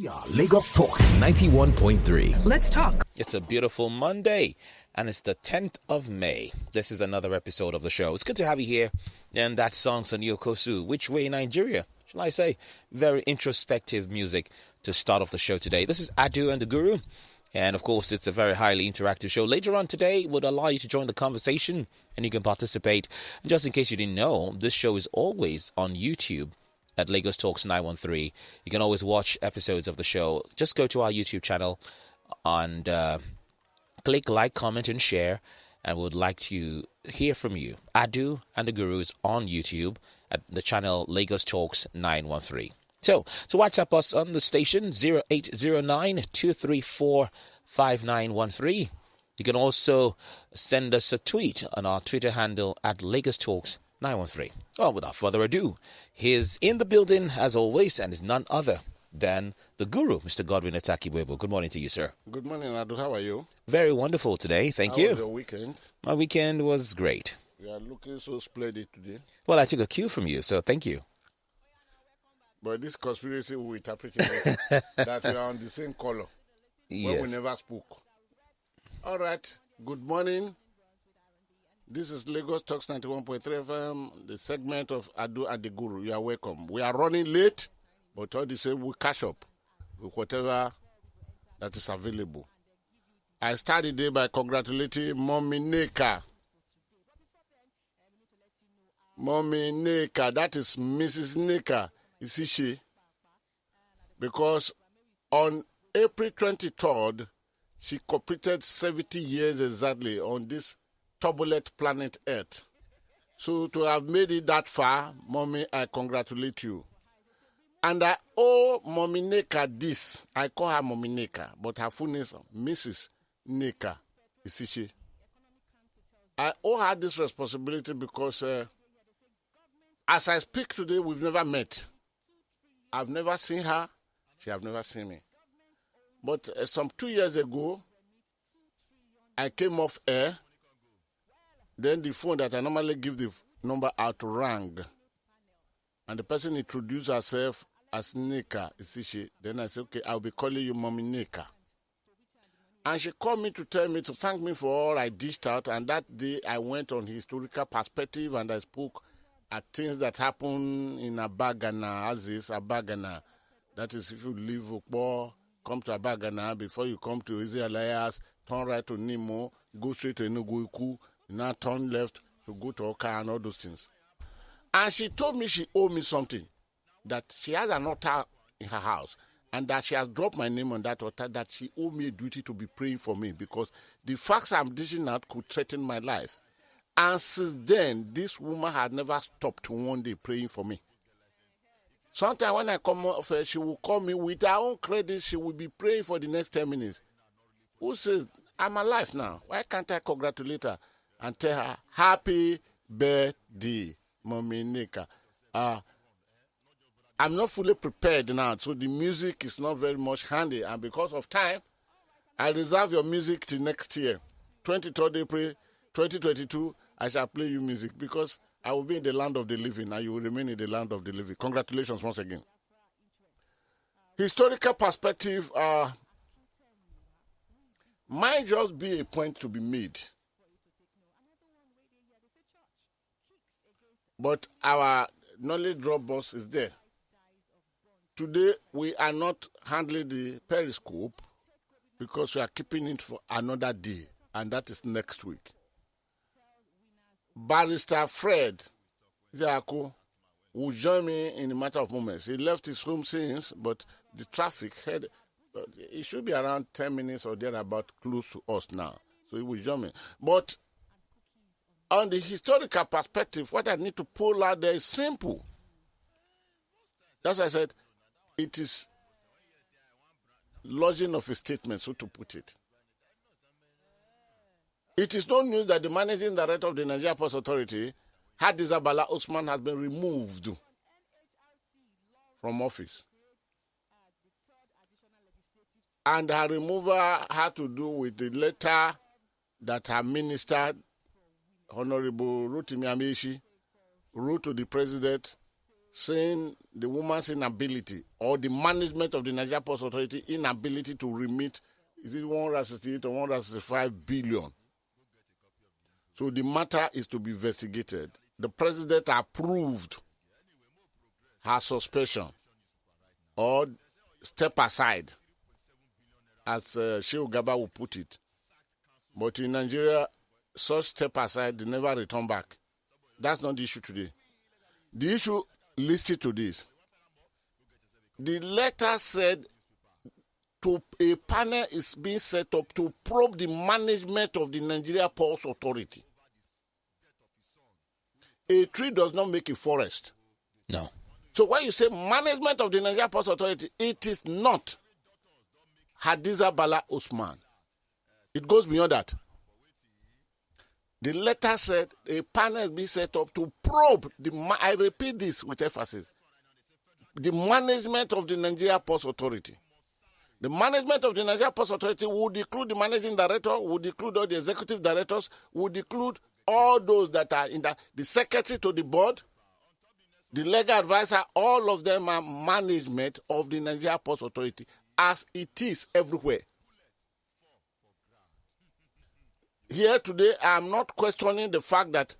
We are Lagos Talks 91.3. Let's talk. It's a beautiful Monday, and it's the 10th of May. This is another episode of the show. It's good to have you here. And that song, Sonio Kosu, Which Way Nigeria? Shall I say? Very introspective music to start off the show today. This is Adu and the Guru. And of course, it's a very highly interactive show. Later on today, would allow you to join the conversation and you can participate. And just in case you didn't know, this show is always on YouTube at Lagos Talks 913. You can always watch episodes of the show. Just go to our YouTube channel and click like, comment, and share. And we would like to hear from you. Adu and the Gurus on YouTube at the channel Lagos Talks 913. So WhatsApp us on the station 0809-234-5913. You can also send us a tweet on our Twitter handle at Lagos Talks 913. Well, without further ado, he's in the building as always and is none other than the Guru, Mr. Godwin Atakiwebo. Good morning to you, sir. Good morning, Adu. How are you? Very wonderful today. Thank you. How was your weekend? My weekend was great. You are looking so splendid today. Well, I took a cue from you, so thank you. But this conspiracy we interpreted that we are on the same color. Yes. When we never spoke. All right. Good morning. This is Lagos Talks 91.3 FM, the segment of Adu and the Guru. You are welcome. We are running late, but all the same, we catch up with whatever that is available. I start the day by congratulating Mommy Neka. Mommy Neka, that is Mrs. Neka Isishi. Because on April 23rd, she completed 70 years exactly on this turbulent planet Earth. So to have made it that far, Mommy, I congratulate you. And I owe Mommy Neka this. I call her Mommy Neka, but her full name is Mrs. Neka Isishi. I owe her this responsibility because as I speak today, we've never met. I've never seen her. She have never seen me. But some 2 years ago, I came off air. Then the phone that I normally give the number out rang. And the person introduced herself as Neka Isishi. Then I said, okay, I'll be calling you Mommy Neka. And she called me to tell me, to thank me for all I dished out. And that day I went on historical perspective and I spoke at things that happen in Abagana, as is Abagana. That is, if you leave Ukbo, come to Abagana, before you come to Israelias, turn right to Nemo, go straight to Enugu, now turn left to go to Oka and all those things. And she told me she owed me something, that she has an altar in her house, and that she has dropped my name on that altar, that she owed me a duty to be praying for me, because the facts I'm dishing out could threaten my life. And since then, this woman had never stopped one day praying for me. Sometimes when I come off, she will call me with her own credit. She will be praying for the next 10 minutes. Who says, I'm alive now? Why can't I congratulate her and tell her, happy birthday, Mommy Neka? I'm not fully prepared now, so the music is not very much handy. And because of time, I reserve your music till next year. 23rd April 2022, I shall play you music because I will be in the land of the living and you will remain in the land of the living. Congratulations once again. Historical perspective might just be a point to be made. But our knowledge drop box is there. Today, we are not handling the periscope because we are keeping it for another day, and that is next week. Barrister Fred Ziako will join me in a matter of moments. He left his home since, but the traffic had, it should be around 10 minutes or thereabout close to us now. So he will join me. But on the historical perspective, what I need to pull out there is simple. That's why I said it is lodging of a statement, so to put it. It is no news that the managing director of the Nigerian Ports Authority, Hadiza Bala Usman, has been removed from office. And her removal had to do with the letter that her minister, Honorable Rotimi Amechi, wrote to the president saying the woman's inability or the management of the Nigerian Ports Authority inability to remit, is it 168 or 165 billion? So the matter is to be investigated. The president approved her suspension or step aside, as Shehu Gaba will put it. But in Nigeria, such step aside, they never return back. That's not the issue today. The issue listed to this. The letter said a panel is being set up to probe the management of the Nigerian Ports Authority. A tree does not make a forest. No. So when you say management of the Nigerian Ports Authority, it is not Hadiza Bala Usman. It goes beyond that. The letter said a panel is being set up to probe, I repeat this with emphasis, the management of the Nigerian Ports Authority. The management of the Nigerian Ports Authority would include the managing director, would include all the executive directors, would include all those that are in the secretary to the board, the legal advisor. All of them are management of the Nigerian Ports Authority as it is everywhere. Here today, I am not questioning the fact that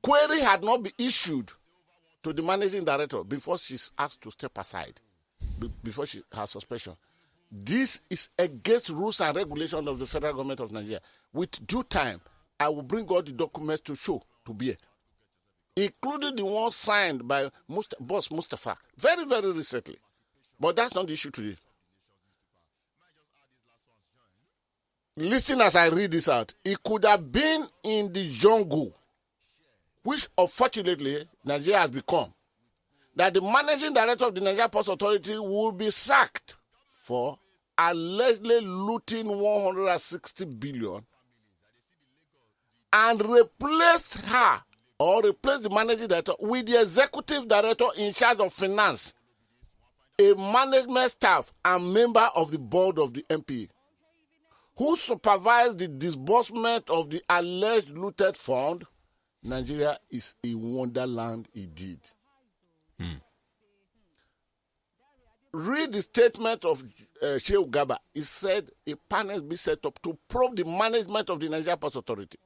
query had not been issued to the managing director before she's asked to step aside, before her suspension. This is against rules and regulations of the federal government of Nigeria. With due time, I will bring all the documents to show, to bear, including the one signed by Boss Mustafa very, very recently. But that's not the issue today. Listen as I read this out. It could have been in the jungle, which unfortunately Nigeria has become, that the managing director of the Nigerian Ports Authority will be sacked for allegedly looting 160 billion and replaced her or replaced the managing director with the executive director in charge of finance, a management staff and member of the board of the MPA, who supervised the disbursement of the alleged looted fund. Nigeria is a wonderland indeed. Read the statement of Shehu Gaba. He said a panel be set up to probe the management of the Nigerian Ports Authority.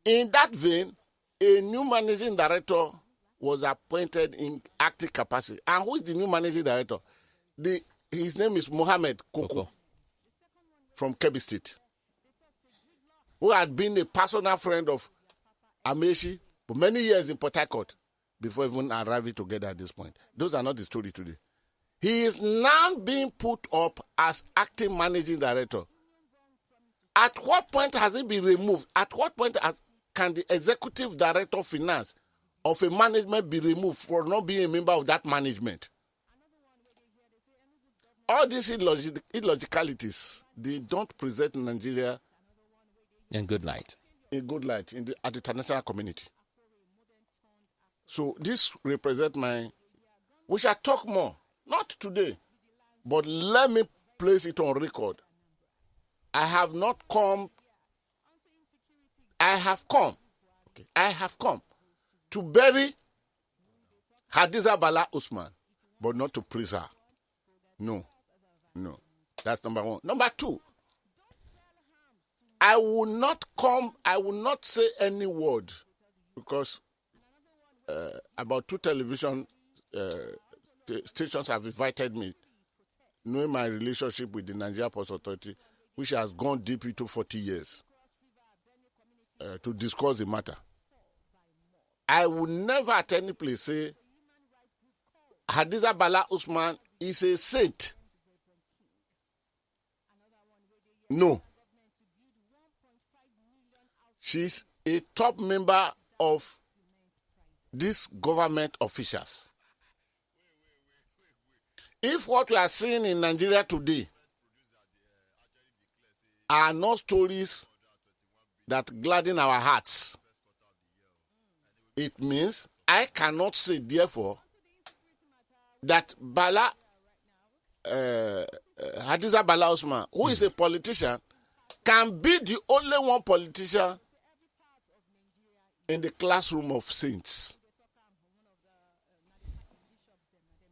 In that vein, a new managing director was appointed in active capacity. And who is the new managing director? His name is Mohammed Koko from Kebbi State, who had been a personal friend of Amechi for many years in Port Harcourt before even arriving together at this point. Those are not the story today. He is now being put up as acting managing director. At what point has he been removed? At what point can the executive director of finance of a management be removed for not being a member of that management? All these illogicalities, they don't present Nigeria in good light. At the international community. So this represents we shall talk more, not today, but let me place it on record. I have come to bury Hadiza Bala Usman, but not to praise her. No. That's number one. Number two, I will not say any word because about 2 television stations have invited me, knowing my relationship with the Nigerian Ports Authority, which has gone deep into 40 years, to discuss the matter. I will never at any place say Hadiza Bala Usman is a saint. No. She's a top member of these government officials. If what we are seeing in Nigeria today are not stories that gladden our hearts, it means I cannot say, therefore, that Hadiza Bala Usman, who is a politician, can be the only one politician in the classroom of saints.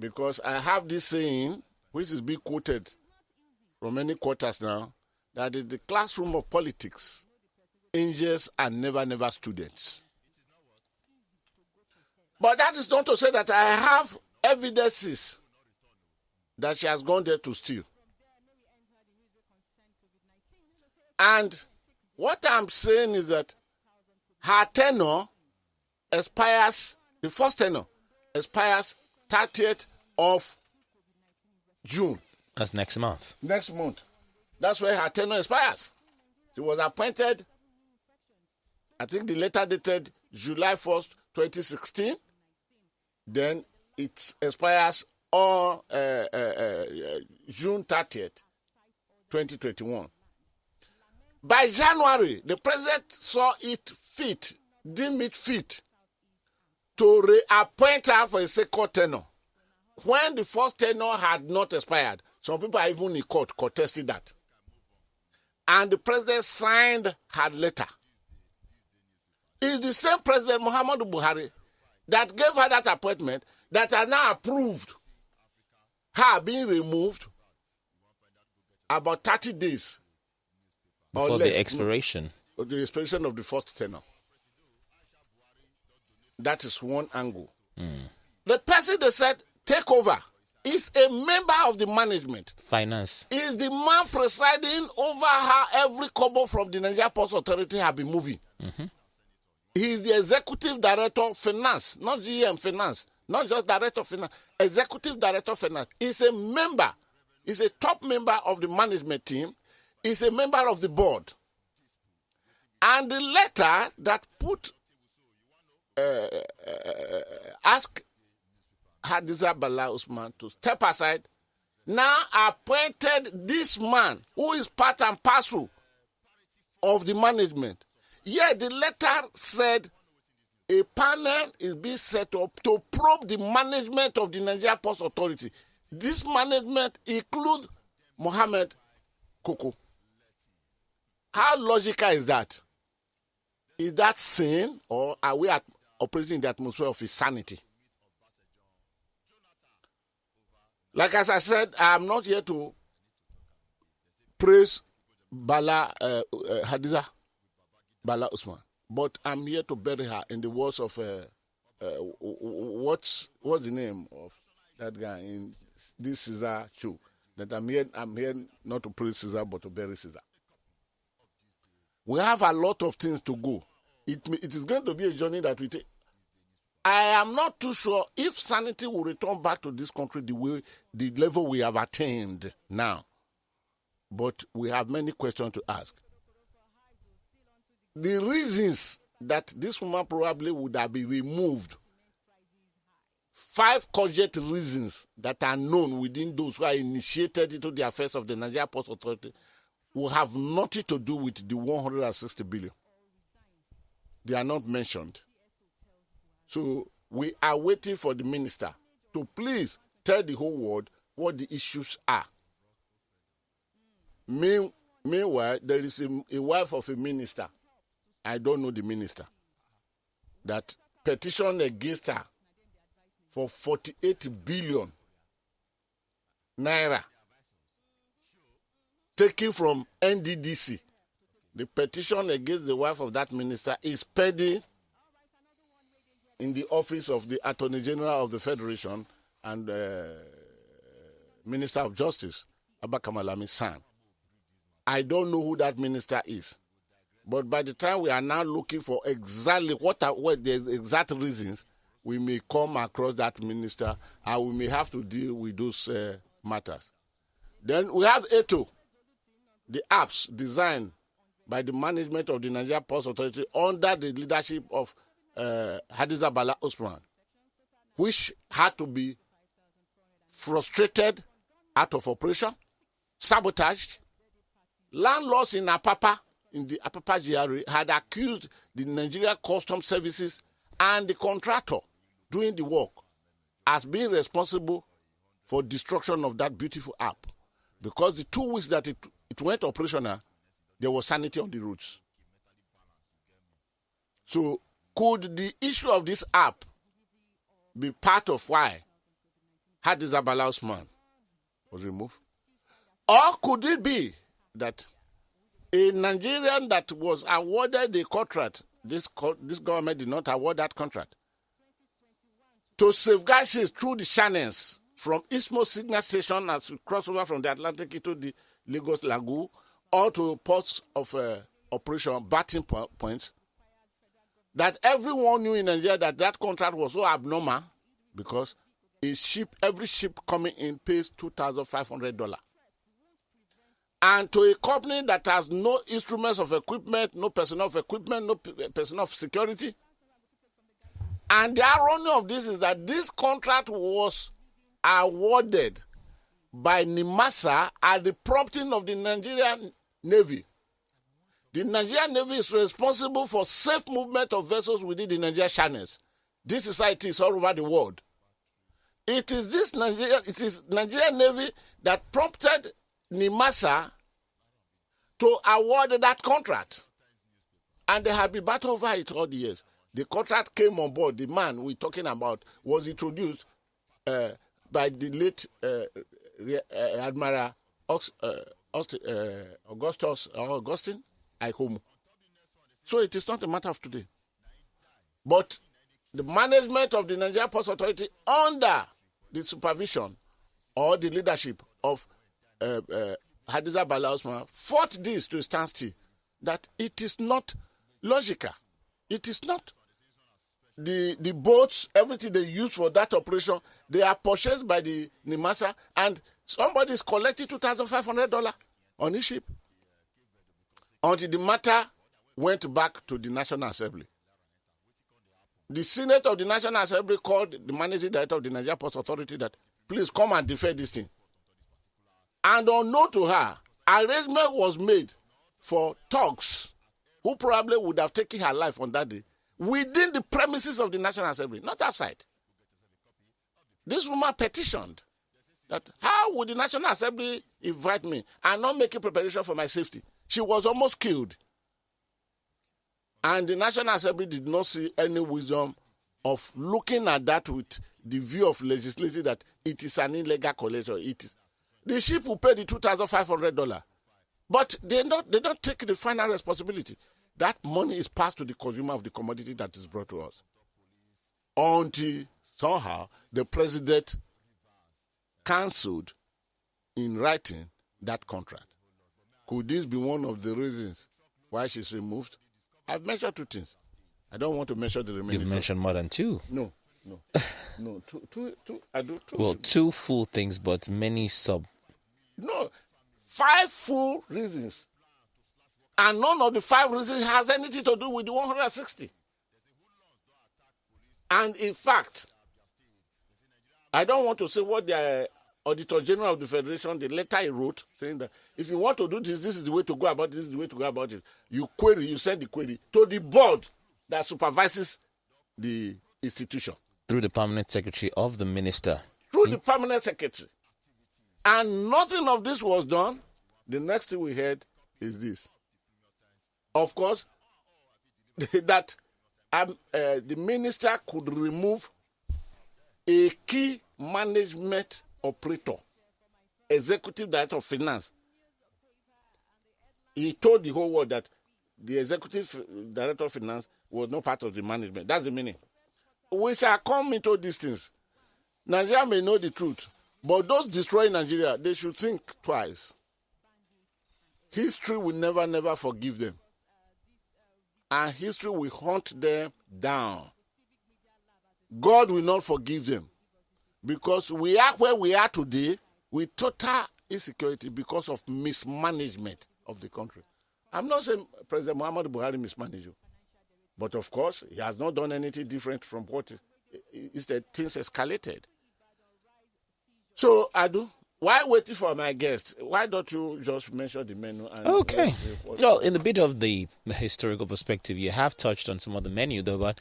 Because I have this saying, which is being quoted from many quarters now, that in the classroom of politics, angels are never students. But that is not to say that I have evidences that she has gone there to steal. And what I'm saying is that her tenure expires, the first tenure expires 30th of June. That's next month. Next month. That's where her tenure expires. She was appointed, I think the letter dated July 1st, 2016. Then it expires on June 30th, 2021. By January, the president saw it fit, deemed it fit, to reappoint her for a second tenure. When the first tenure had not expired, some people are even in court contesting that. And the president signed her letter. It's the same President Muhammadu Buhari that gave her that appointment that are now approved her being removed about 30 days before or less, the expiration. The expiration of the first tenure. That is one angle. The person they said take over is a member of the management. Finance. Is the man presiding over how every kobo from the Nigerian Ports Authority have been moving. He is the executive director of finance, not GM finance, not just director of finance, executive director of finance. He's a member, he's a top member of the management team, he's a member of the board. And the letter that put, ask Hadiza Bala Usman to step aside, now appointed this man who is part and parcel of the management. Yet the letter said a panel is being set up to probe the management of the Nigerian Ports Authority. This management includes Mohammed Koko. How logical is that? Is that sane, or are we operating in the atmosphere of insanity? Like as I said, I am not here to praise Hadiza Bala Usman, but I'm here to bury her in the words of what's the name of that guy in this Caesar show? That I'm here not to praise Caesar but to bury Caesar. We have a lot of things to go. It is going to be a journey that we take. I am not too sure if sanity will return back to this country the level we have attained now. But we have many questions to ask. The reasons that this woman probably would have been removed, 5 cogent reasons that are known within those who are initiated into the affairs of the Nigerian Ports Authority, will have nothing to do with the 160 billion. They are not mentioned. So we are waiting for the minister to please tell the whole world what the issues are. Meanwhile, there is a wife of a minister, I don't know the minister, that petitioned against her for 48 billion naira taken from NDDC. The petition against the wife of that minister is pending in the office of the Attorney General of the Federation and Minister of Justice, Abba Kamalami's son. I don't know who that minister is. But by the time we are now looking for exactly what the exact reasons, we may come across that minister and we may have to deal with those matters. Then we have ETO, the apps designed by the management of the Nigerian Ports Authority under the leadership of Hadiza Bala Usman, which had to be frustrated out of operation, sabotaged. Landlords in Apapa, in the Apapa GRA, had accused the Nigerian Customs Services and the contractor doing the work as being responsible for destruction of that beautiful app. Because the 2 weeks that it went operational, there was sanity on the roads. So could the issue of this app be part of why Hadiza Bala Usman was removed? Or could it be that a Nigerian that was awarded the contract, this government did not award that contract, to safeguard ships through the channels from Isthmus Signal Station as we cross over from the Atlantic into the Lagos Lagoon or to ports of operation, batting points, that everyone knew in Nigeria that that contract was so abnormal because every ship coming in pays $2,500. And to a company that has no instruments of equipment, no personnel of equipment, no personnel of security. And the irony of this is that this contract was awarded by NIMASA at the prompting of the Nigerian Navy. The Nigerian Navy is responsible for safe movement of vessels within the Nigerian channels. This is how it is all over the world. It is Nigerian Navy that prompted NIMASA to award that contract. And they have been battled over it all the years. The contract came on board. The man we're talking about was introduced by the late Admiral Augustine Aikomu. So it is not a matter of today. But the management of the Nigerian Ports Authority under the supervision or the leadership of Hadiza Bala Usman fought this to stand still, that it is not logical. It is not. The boats, everything they use for that operation, they are purchased by the NIMASA, and somebody is collecting $2,500 on his ship. Until the matter went back to the National Assembly. The Senate of the National Assembly called the managing director of the Nigerian Ports Authority that, please come and defend this thing. And unknown to her, arrangement was made for thugs who probably would have taken her life on that day within the premises of the National Assembly, not outside. This woman petitioned that how would the National Assembly invite me and not make a preparation for my safety? She was almost killed. And the National Assembly did not see any wisdom of looking at that with the view of legislating that it is an illegal collection. It is. The ship will pay the $2,500. But they don't take the final responsibility. That money is passed to the consumer of the commodity that is brought to us. Until somehow the president cancelled in writing that contract. Could this be one of the reasons why she's removed? I've mentioned two things. I don't want to mention the remaining. You've mentioned more than two. No. Two. I do two. Well, two full things, but many sub. No, 5 full reasons. And none of the 5 reasons has anything to do with the 160. And in fact, I don't want to say what the Auditor General of the Federation, the letter he wrote, saying that if you want to do this, this is the way to go about it, this is the way to go about it. You send the query to the board that supervises the institution. Through the permanent secretary of the minister. Through the permanent secretary. And nothing of this was done. The next thing we heard is this. Of course, that the minister could remove a key management operator, executive director of finance. He told the whole world that the executive director of finance was not part of the management. That's the meaning. We shall come into these things. Nigeria may know the truth, but those destroying Nigeria, they should think twice. History will never forgive them. And history will hunt them down. God will not forgive them. Because we are where we are today with total insecurity because of mismanagement of the country. I'm not saying President Muhammadu Buhari mismanaged you. But of course, he has not done anything different from what is that things escalated. So, Adu, why waiting for my guest? Why don't you just mention the menu? And okay. Well, in the bit of the historical perspective, you have touched on some of the menu, though. But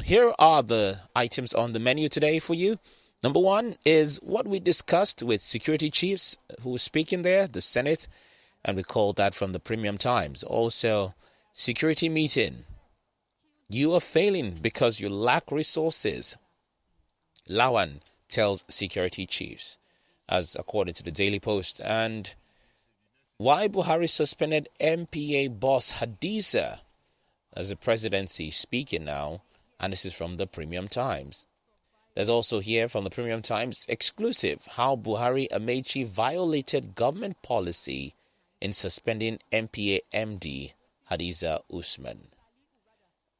here are the items on the menu today for you. Number 1 is what we discussed with security chiefs who were speaking there, the Senate, and we called that from the Premium Times. Also, security meeting. You are failing because you lack resources. Lawan tells security chiefs, as according to the Daily Post. And why Buhari suspended MPA boss Hadiza, as the presidency speaking now, and this is from the Premium Times. There's also here from the Premium Times exclusive how Buhari Amechi violated government policy in suspending MPA MD Hadiza Usman.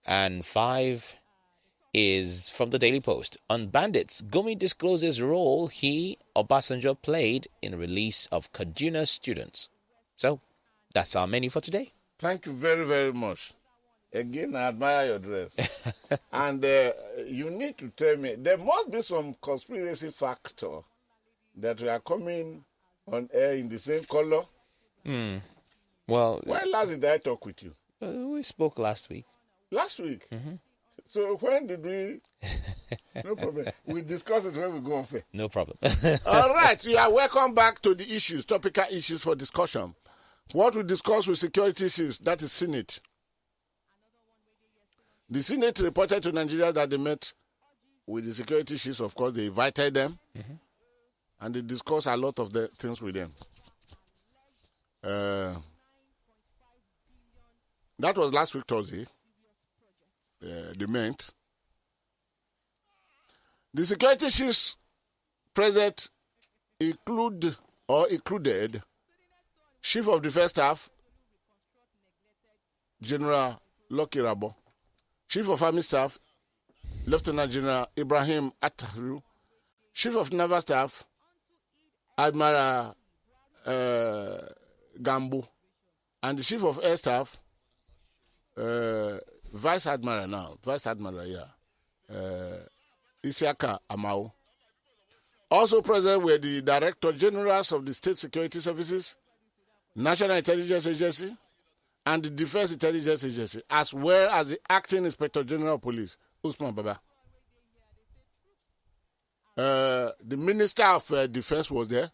And 5 is from the Daily Post. On bandits, Gumi discloses role he, Obasanjo, played in release of Kaduna students. So, that's our menu for today. Thank you very, very much. Again, I admire your dress. And you need to tell me, there must be some conspiracy factor that we are coming on air in the same color. Well, When last did I talk with you? we spoke last week. Last week. So when did we? No problem. We discuss it when we go off air. No problem. All right. You are welcome back to the issues, topical issues for discussion. What we discuss with security issues, that is Senate. The Senate reported to Nigeria that they met with the security chiefs. Of course, they invited them, and they discussed a lot of the things with them. That was last week, Thursday. They met. The security chiefs present included Chief of Defense Staff, General Lucky Rabo, Chief of Army Staff, Lieutenant General Ibrahim Attahiru, Chief of Naval Staff, Admiral Gambo, and the Chief of Air Staff, Vice Admiral, Isiaka Amao. Also present were the Director Generals of the State Security Services, National Intelligence Agency, and the Defense Intelligence Agency, as well as the Acting Inspector General of Police, Usman Baba. The Minister of Defense was there.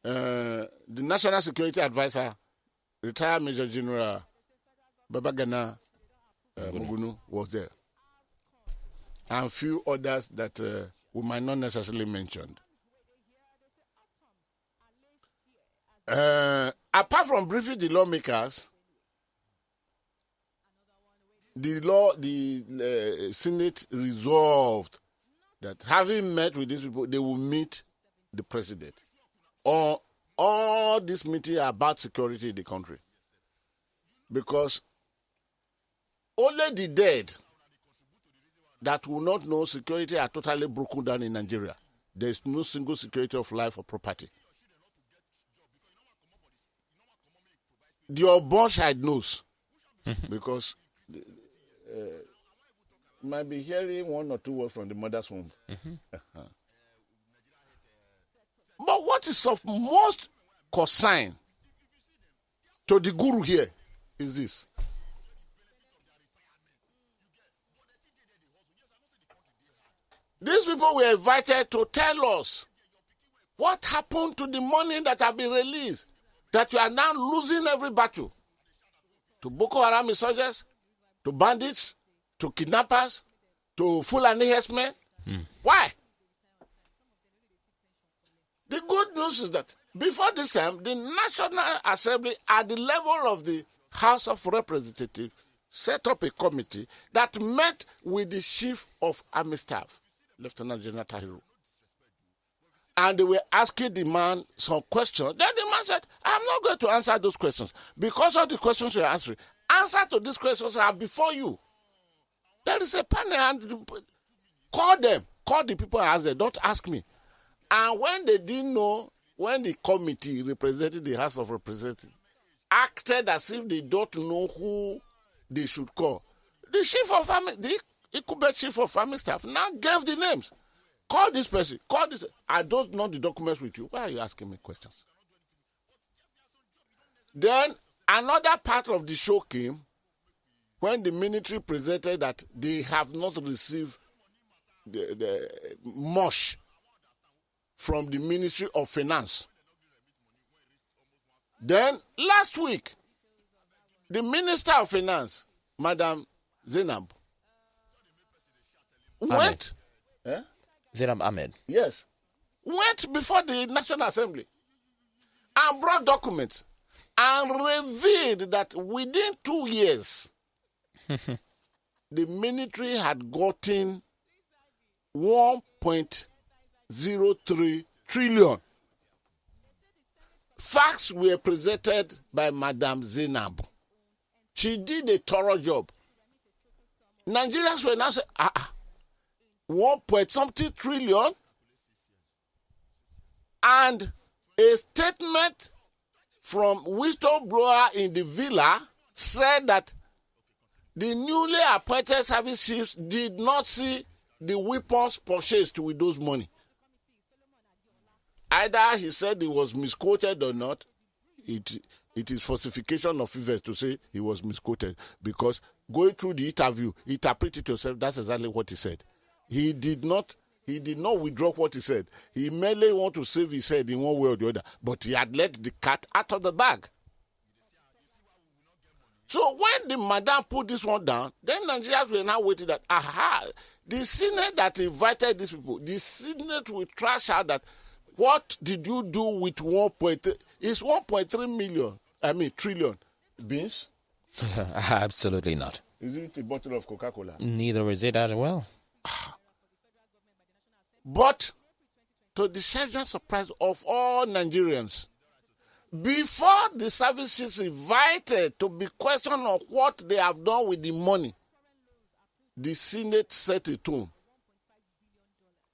The National Security Advisor, retired Major General Babagana Mugunu was there. And few others that we might not necessarily mention. Apart from briefing the lawmakers, the Senate resolved that having met with these people, they will meet the president. All this meeting about security in the country. Because only the dead that will not know security are totally broken down in Nigeria. There is no single security of life or property. The unborn child knows, because might be hearing 1 or 2 words from the mother's womb. But what is of most concern to the guru here is this. These people were invited to tell us what happened to the money that have been released, that you are now losing every battle. To Boko Haram insurgents, to bandits, to kidnappers, to Fulani herdsmen. Why? The good news is that before this time, the National Assembly, at the level of the House of Representatives, set up a committee that met with the Chief of Army Staff, Lieutenant General Tahiru. And they were asking the man some questions. Then the man said, I'm not going to answer those questions. Because of the questions you're answering, answer to these questions are before you. There is a panel, and call them. Call the people and ask them. Don't ask me. And when they didn't know, when the committee representing the House of Representatives acted as if they don't know who they should call, the Chief of Army, the incumbent Chief of Army Staff now gave the names. Call this person. Call this. I don't know the documents with you. Why are you asking me questions? Then another part of the show came when the military presented that they have not received the much from the Ministry of Finance. Then last week, the Minister of Finance, Madam Zainab, went. Zainab Ahmed. Yes. Went before the National Assembly and brought documents and revealed that within 2 years, the military had gotten 1.03 trillion. Facts were presented by Madam Zainab. She did a thorough job. Nigerians were now saying, 1 point something trillion, and a statement from whistleblower in the villa said that the newly appointed service chiefs did not see the weapons purchased with those money. Either he said he was misquoted or not, it is falsification of events to say he was misquoted, because going through the interview, interpret it yourself, that's exactly what he said. He did not withdraw what he said. He merely want to save his head in one way or the other, but he had let the cat out of the bag. So when the madam put this one down, then Nigerians were now waiting that, the Senate that invited these people, the Senate will trash out that, what did you do with 1.3? It's 1.3 trillion. Beans? Absolutely not. Is it a bottle of Coca-Cola? Neither is it as well. But to the sheer surprise of all Nigerians, before the service is invited to be questioned on what they have done with the money, the Senate set a tone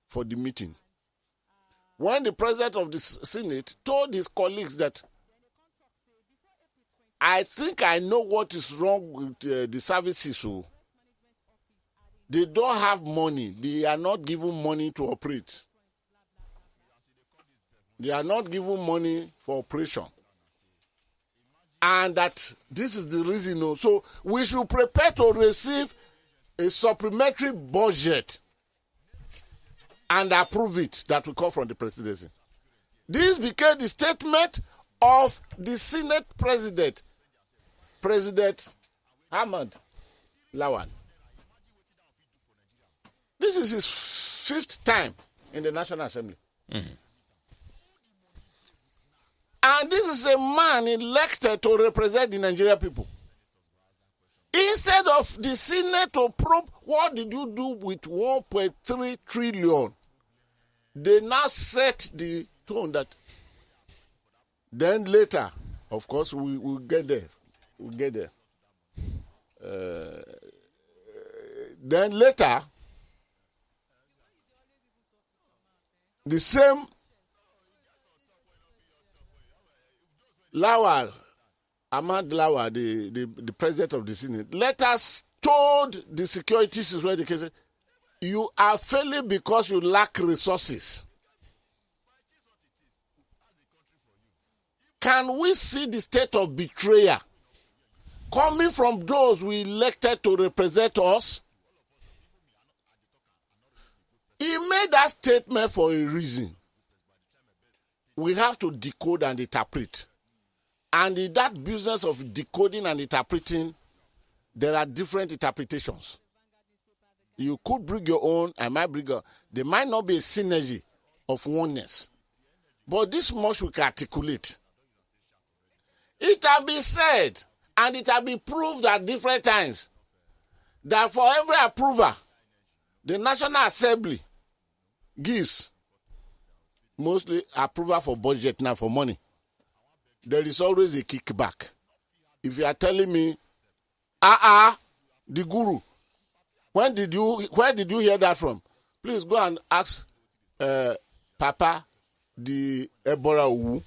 for the meeting. When the president of the Senate told his colleagues that, I think I know what is wrong with the services, so they don't have money. They are not given money to operate. They are not given money for operation. And that this is the reason. So we should prepare to receive a supplementary budget and approve it that will come from the presidency. This became the statement of the Senate President, President Ahmad Lawan. This is his 5th time in the National Assembly. Mm-hmm. And this is a man elected to represent the Nigerian people. Instead of the Senate to probe what did you do with 1.3 trillion, they now set the tone that then later, of course, we'll get there. We'll get there. Then later, the same Lawal, Ahmad Lawal, the president of the Senate, later told the security security case, you are failing because you lack resources. Can we see the state of betrayal coming from those we elected to represent us? He made that statement for a reason. We have to decode and interpret. And in that business of decoding and interpreting, there are different interpretations. You could bring your own, I might bring your, there might not be a synergy of oneness. But this much we can articulate. It can be said, and it can be proved at different times, that for every approval, the National Assembly gives mostly approval for budget now for money. There is always a kickback. If you are telling me, the guru, where did you hear that from? Please go and ask Papa the Ebola Owu,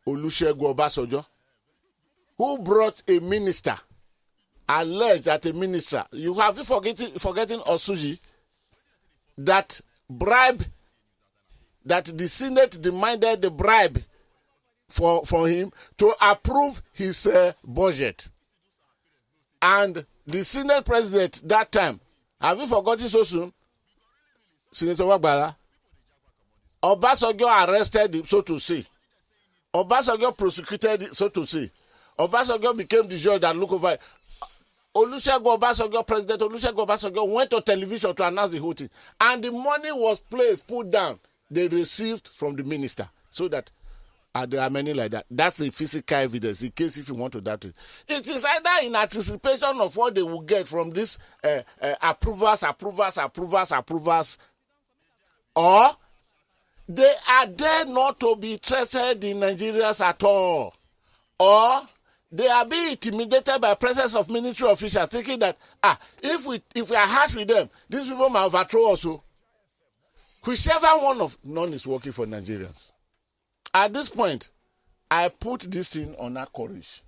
Olusegun Obasanjo, who brought a minister, alleged that a minister, you have forgetting Osuji, that bribe, that the Senate demanded the bribe for him to approve his budget. And the Senate president that time, have you forgotten so soon? Senator Wagbara. Obasanjo arrested him, so to say. Obasanjo prosecuted him, so to say. Obasanjo became the judge that look over it. President Olusegun Obasanjo went to television to announce the whole thing. And the money was put down. They received from the minister. So that there are many like that. That's a physical evidence in case if you want to doubt it. It is either in anticipation of what they will get from this approvers, or they are there not to be interested in Nigerians at all. Or they are being intimidated by presence of military officials, thinking that if we are harsh with them, these people might overthrow us. Whichever one of none is working for Nigerians. At this point, I put this thing on anchorage.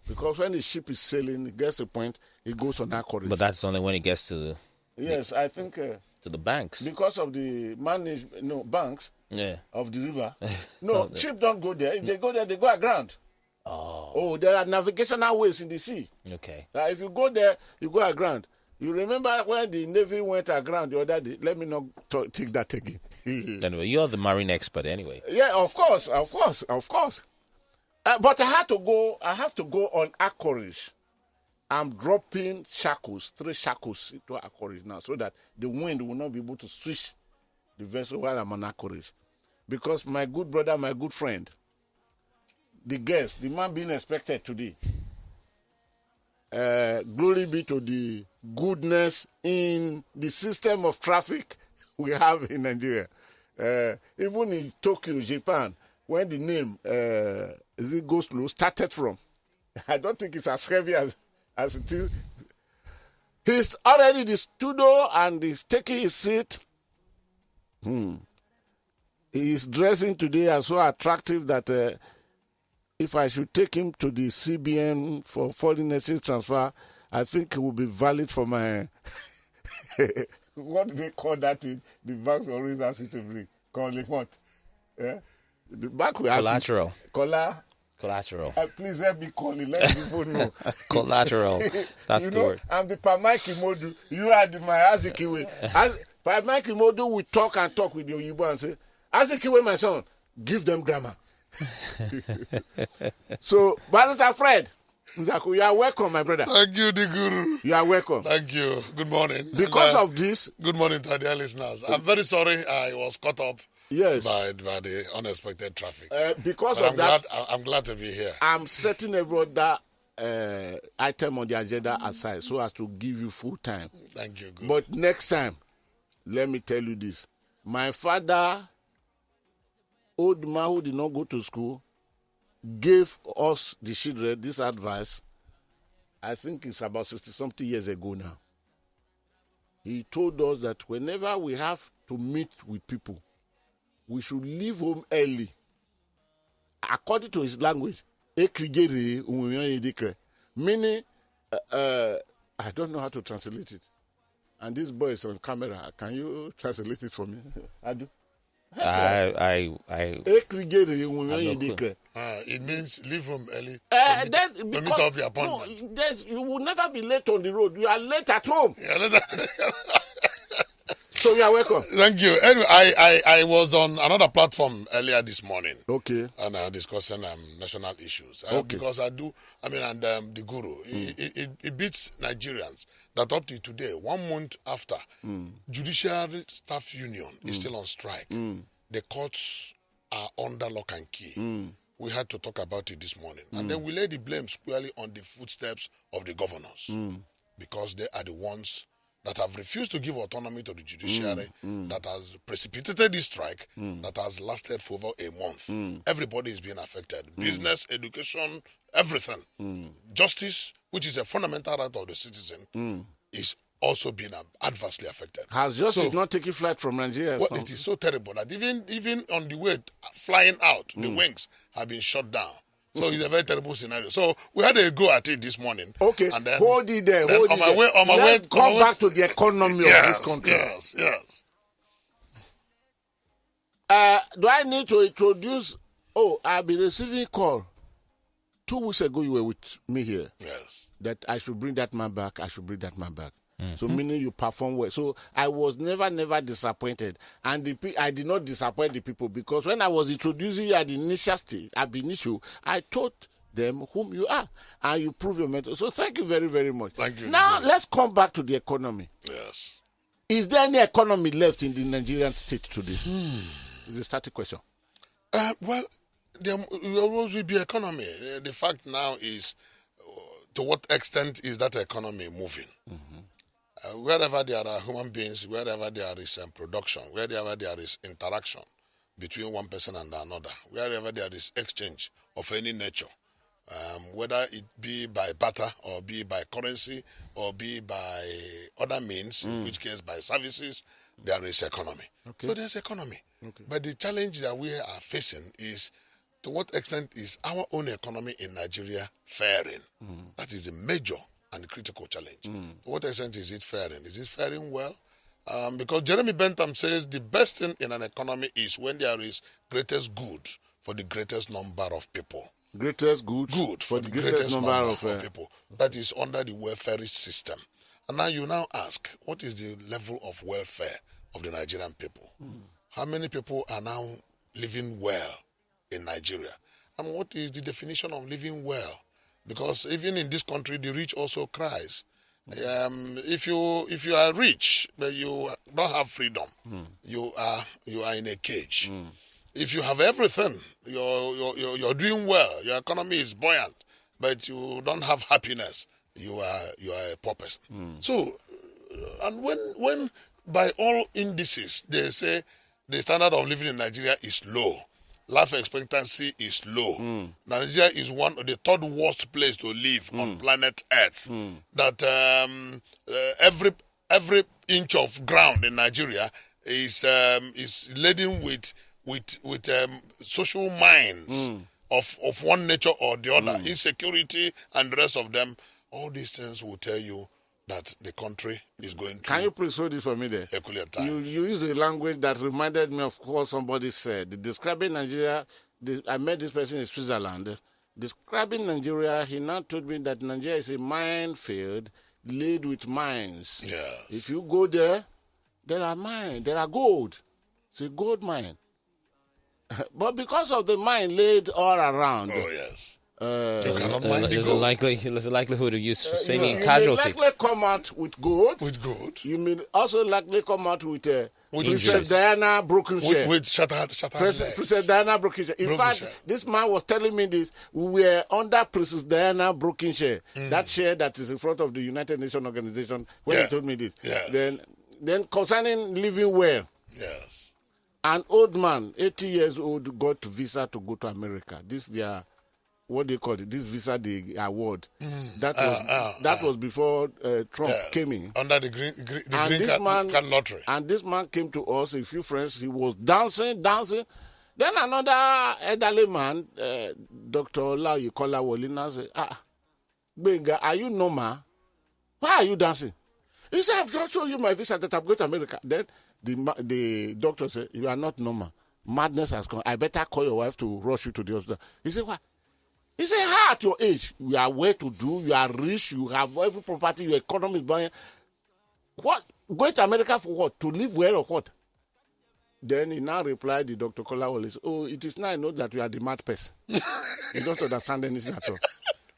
Because when the ship is sailing, it gets to the point, it goes on anchorage. But that's only when it gets to yes, I think to the banks. Because of the banks of the river. No, ship don't go there. If they go there, they go aground. Oh, there are navigational ways in the sea. Okay. If you go there, you go aground. You remember when the Navy went aground the other day? Let me not take that again. Anyway, you're the marine expert anyway. Yeah, of course. But I have to go on anchorage. I'm dropping shackles, 3 shackles into anchorage now, so that the wind will not be able to switch the vessel while I'm on anchorage. Because my good brother, my good friend, the guest, the man being expected today, glory be to the goodness in the system of traffic we have in Nigeria. Even in Tokyo, Japan, when the name go slow started from, I don't think it's as heavy as it is. He's already the studio and he's taking his seat. He's dressing today as so attractive that if I should take him to the CBN for foreign exchange transfer, I think it will be valid for my what do they call that thing? The banks always ask you to bring. Call it what? Yeah? The bank will ask Collateral. Collateral. Please help me call it. Let people know. Collateral. That's the word. I'm the Pamaki Modu. You are my Azikiwe. Pamaki Modu will talk and talk with the Oyibo and say, Azikiwe, my son, give them grammar. So, Barrister Fred, you are welcome, my brother. Thank you, the Guru. You are welcome. Thank you. Good morning. Because of this. Good morning to our dear listeners. I'm very sorry I was caught up by the unexpected traffic. Because but of that, I'm glad to be here. I'm setting every other item on the agenda aside so as to give you full time. Thank you, Guru. But next time, let me tell you this. My father, old man who did not go to school, gave us, the children, this advice. I think it's about 60-something years ago now. He told us that whenever we have to meet with people, we should leave home early. According to his language, meaning, I don't know how to translate it. And this boy is on camera. Can you translate it for me? I do. It means leave home early. To meet up your appointment. No, you will never be late on the road. You are late at home. So you are welcome. Thank you. Anyway, I was on another platform earlier this morning. Okay. And discussing national issues. Okay. Because the Guru, it beats Nigerians that up to today, 1 month after, Judiciary Staff Union is still on strike. The courts are under lock and key. We had to talk about it this morning. And then we lay the blame squarely on the footsteps of the governors. Because they are the ones that have refused to give autonomy to the judiciary, that has precipitated this strike, that has lasted for over a month. Everybody is being affected. Business, education, everything. Justice, which is a fundamental right of the citizen, is also being adversely affected. Has justice not taken flight from Nigeria? Well, it is so terrible that even on the way flying out, the wings have been shut down. So it's a very terrible scenario. So we had a go at it this morning. Okay, and then, hold it there. Let's come back to the economy of this country. Yes. Do I need to introduce? I've been receiving a call. 2 weeks ago, you were with me here. Yes. That I should bring that man back. So meaning you perform well. So I was never disappointed. And I did not disappoint the people because when I was introducing you at the initial stage, I thought them whom you are, and you prove your mentor. So thank you very, very much. Thank you. Now, let's come back to the economy. Yes. Is there any economy left in the Nigerian state today? It's a static question. Well, there will always be economy. The fact now is, to what extent is that economy moving? Wherever there are human beings, wherever there is production, wherever there is interaction between one person and another, wherever there is exchange of any nature, whether it be by barter or be by currency or be by other means, in which case by services, there is economy. Okay. So there's economy. Okay. But the challenge that we are facing is, to what extent is our own economy in Nigeria faring? That is a major and critical challenge. To what extent is it faring? Is it faring well? Because Jeremy Bentham says the best thing in an economy is when there is greatest good for the greatest number of people. Greatest good For the greatest number of people. That is under the welfare system. And now you ask, what is the level of welfare of the Nigerian people? How many people are now living well in Nigeria? And what is the definition of living well? Because even in this country, the rich also cries. If you are rich but you don't have freedom, you are in a cage. If you have everything, you're doing well, your economy is buoyant, but you don't have happiness, you are a poor person. So, and when by all indices they say the standard of living in Nigeria is low, life expectancy is low, Nigeria is one of the third worst place to live on planet Earth. That every inch of ground in Nigeria is laden with social mines of one nature or the other, insecurity and the rest of them. All these things will tell you that the country is going through. Can you please hold it for me there? Peculiar time. You use a language that reminded me of what somebody said. Describing Nigeria, I met this person in Switzerland. Describing Nigeria, he now told me that Nigeria is a minefield laid with mines. Yes. If you go there, there are mines, there are gold. It's a gold mine. But because of the mine laid all around, Oh, yes. You cannot mind the There's a likelihood of you sustaining you casualty. may likely come out with gold. With gold. You may also likely come out with Princess injuries. Diana broken share. With shattered legs. Princess Diana broken share. In Broken fact, share. this man was telling me this. We were under Princess Diana broken share. That share that is in front of the United Nations Organization. When he told me this. Yes. Then concerning living well, Yes. an old man, 80 years old, got visa to go to America. This their, what do you call it? This visa they award. That was before Trump came in. Under the green card lottery. And this man came to us, a few friends. He was dancing. Then another elderly man, Dr. Olayikola Wolina, said, Benga, are you normal? Why are you dancing? He said, I've just shown you my visa that I'm going to America. Then the doctor said, you are not normal. Madness has come. I better call your wife to rush you to the hospital. He said, why? He said, how at your age? You are well to do, you are rich, you have every property, your economy is buying. What? Going to America for what? To live well or what? Then he now replied, the Dr. Kolawole, it is now I know that you are the mad person. You don't understand anything at all.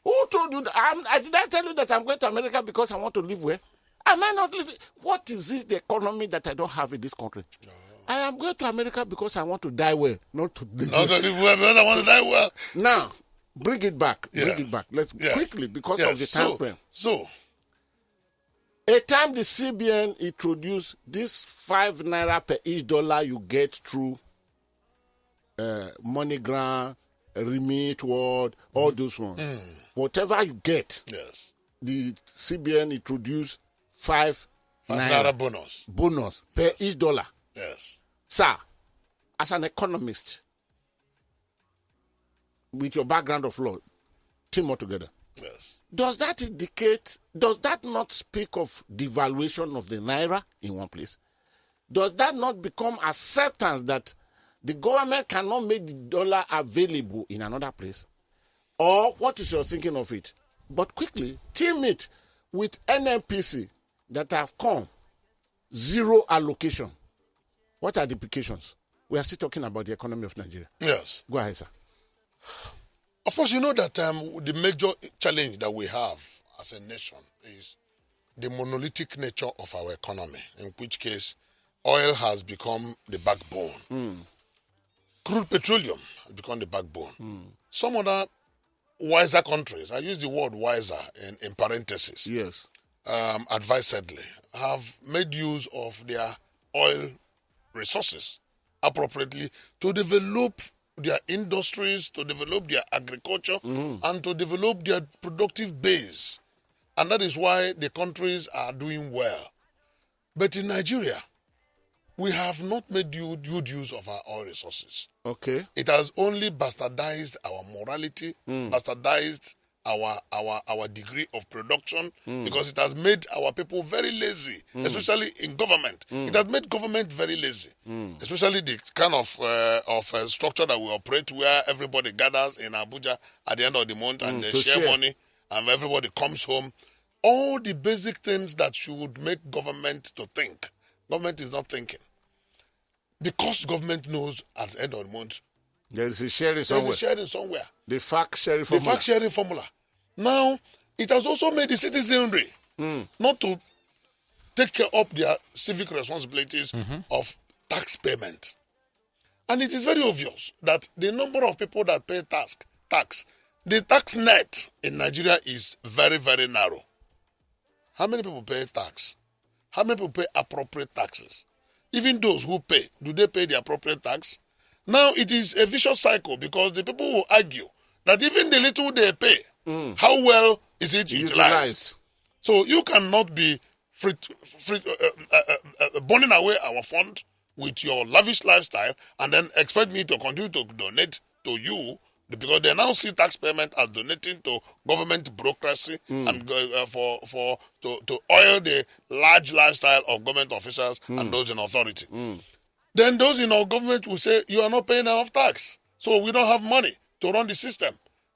Who told you that? Did I tell you that I'm going to America because I want to live well? Am I not living? What is this, the economy that I don't have in this country? No. I am going to America because I want to die well, not to live well. Because I want to die well. Now, bring it back. Yes. Bring it back. Let's quickly, because of the time span. So, a time the CBN introduced this 5 naira per each dollar you get through MoneyGram, Remit, Word, all those ones. Whatever you get, the CBN introduced 5 naira bonus per each dollar. Yes. Sir, as an economist, with your background of law, team all together. Yes. Does that not speak of devaluation of the naira in one place? Does that not become acceptance that the government cannot make the dollar available in another place? Or what is your thinking of it? But quickly, team it with NNPC that have come, zero allocation. What are the implications? We are still talking about the economy of Nigeria. Yes. Go ahead, sir. Of course, you know that the major challenge that we have as a nation is the monolithic nature of our economy, in which case oil has become the backbone. Crude petroleum has become the backbone. Some other wiser countries, I use the word wiser in parentheses, Yes. advisedly, have made use of their oil resources appropriately to develop their industries, to develop their agriculture, and to develop their productive base. And that is why the countries are doing well. But in Nigeria, we have not made good use of our oil resources. Okay. It has only bastardized our morality, bastardized our degree of production, because it has made our people very lazy, especially in government. It has made government very lazy, especially the kind of structure that we operate, where everybody gathers in Abuja at the end of the month and they share money, and everybody comes home. All the basic things that should make government to think, government is not thinking. Because government knows at the end of the month, there is a sharing somewhere. there's a sharing somewhere. The fact sharing The formula. fact sharing formula. Now, it has also made the citizenry not to take care of their civic responsibilities of tax payment. And it is very obvious that the number of people that pay tax, the tax net in Nigeria is very, very narrow. How many people pay tax? How many people pay appropriate taxes? Even those who pay, do they pay the appropriate tax? Now it is a vicious cycle, because the people will argue that even the little they pay, how well is it utilized? So you cannot be burning away our fund with your lavish lifestyle and then expect me to continue to donate to you, because they now see tax payment as donating to government bureaucracy and to oil the large lifestyle of government officials and those in authority. Then those in our government will say, you are not paying enough tax, so we don't have money to run the system.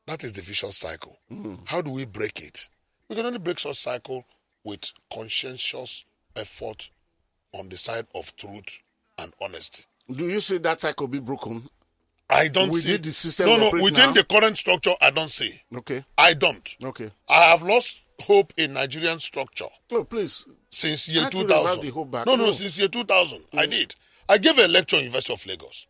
That is the vicious cycle. How do we break it? We can only break such cycle with conscientious effort on the side of truth and honesty. Do you see that cycle be broken? I don't see. Within the system No, operate within now? the current structure, I don't see. Okay. I don't. Okay. I have lost hope in Nigerian structure No, please. since year Can't you reverse 2000. the hope back? No, No. since year 2000. I did. I gave a lecture in University of Lagos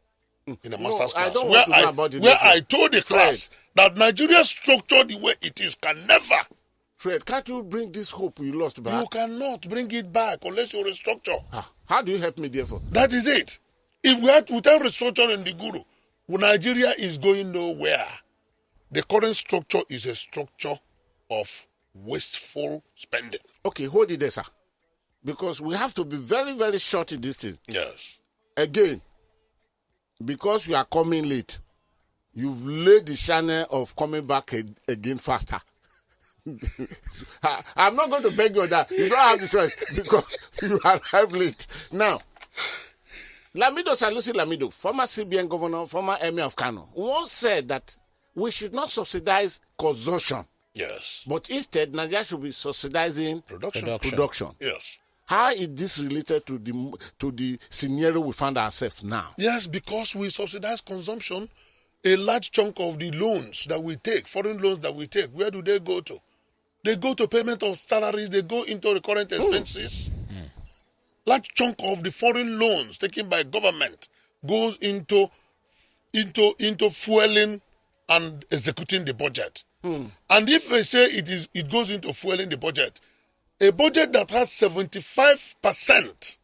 in a master's I class don't where want to know about the where lecture. I told the Fred. class that Nigeria's structure the way it is can never. Fred, can't you bring this hope you lost back? You cannot bring it back unless you restructure. How do you help me, therefore? That is it. If we had without restructure in the guru, Nigeria is going nowhere. The current structure is a structure of wasteful spending. Okay, hold it there, sir. Because we have to be very, very short in this thing. Yes. Again, because you are coming late, you've laid the channel of coming back again faster. I'm not going to beg you on that. You don't have the choice because you arrived late. Now, Lamido Sanusi Lamido, former CBN governor, former emir of Kano, once said that we should not subsidize consumption. Yes. But instead, Nigeria should be subsidizing production. Yes. How is this related to the scenario we find ourselves now? Yes, because we subsidize consumption. A large chunk of the loans that we take, foreign loans that we take, where do they go to? They go to payment of salaries. They go into recurrent expenses. Large chunk of the foreign loans taken by government goes into fueling and executing the budget. And if they say it goes into fueling the budget, a budget that has 75%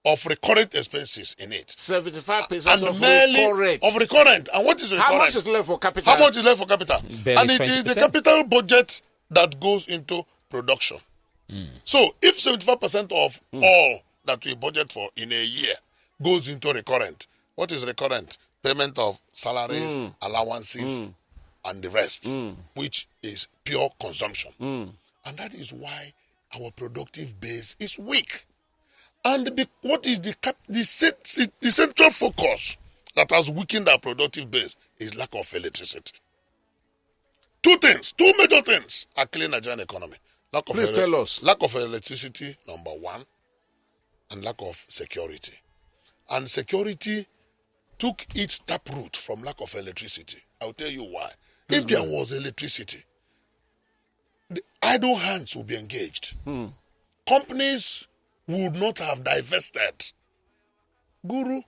of recurrent expenses in it. 75% of recurrent. Of recurrent. And what is recurrent? How much is left for capital? How much is left for capital? Barely And it is 20%. the capital budget that goes into production. So if 75% of all that we budget for in a year goes into recurrent, what is recurrent? Payment of salaries, allowances, and the rest, which is pure consumption. And that is why our productive base is weak. And what is the central focus that has weakened our productive base is lack of electricity. Two major things are killing Nigerian economy. Please tell us. Lack of electricity, number one, and lack of security. And security took its taproot from lack of electricity. I'll tell you why. if there was electricity, the idle hands would be engaged. Companies would not have divested. Guru,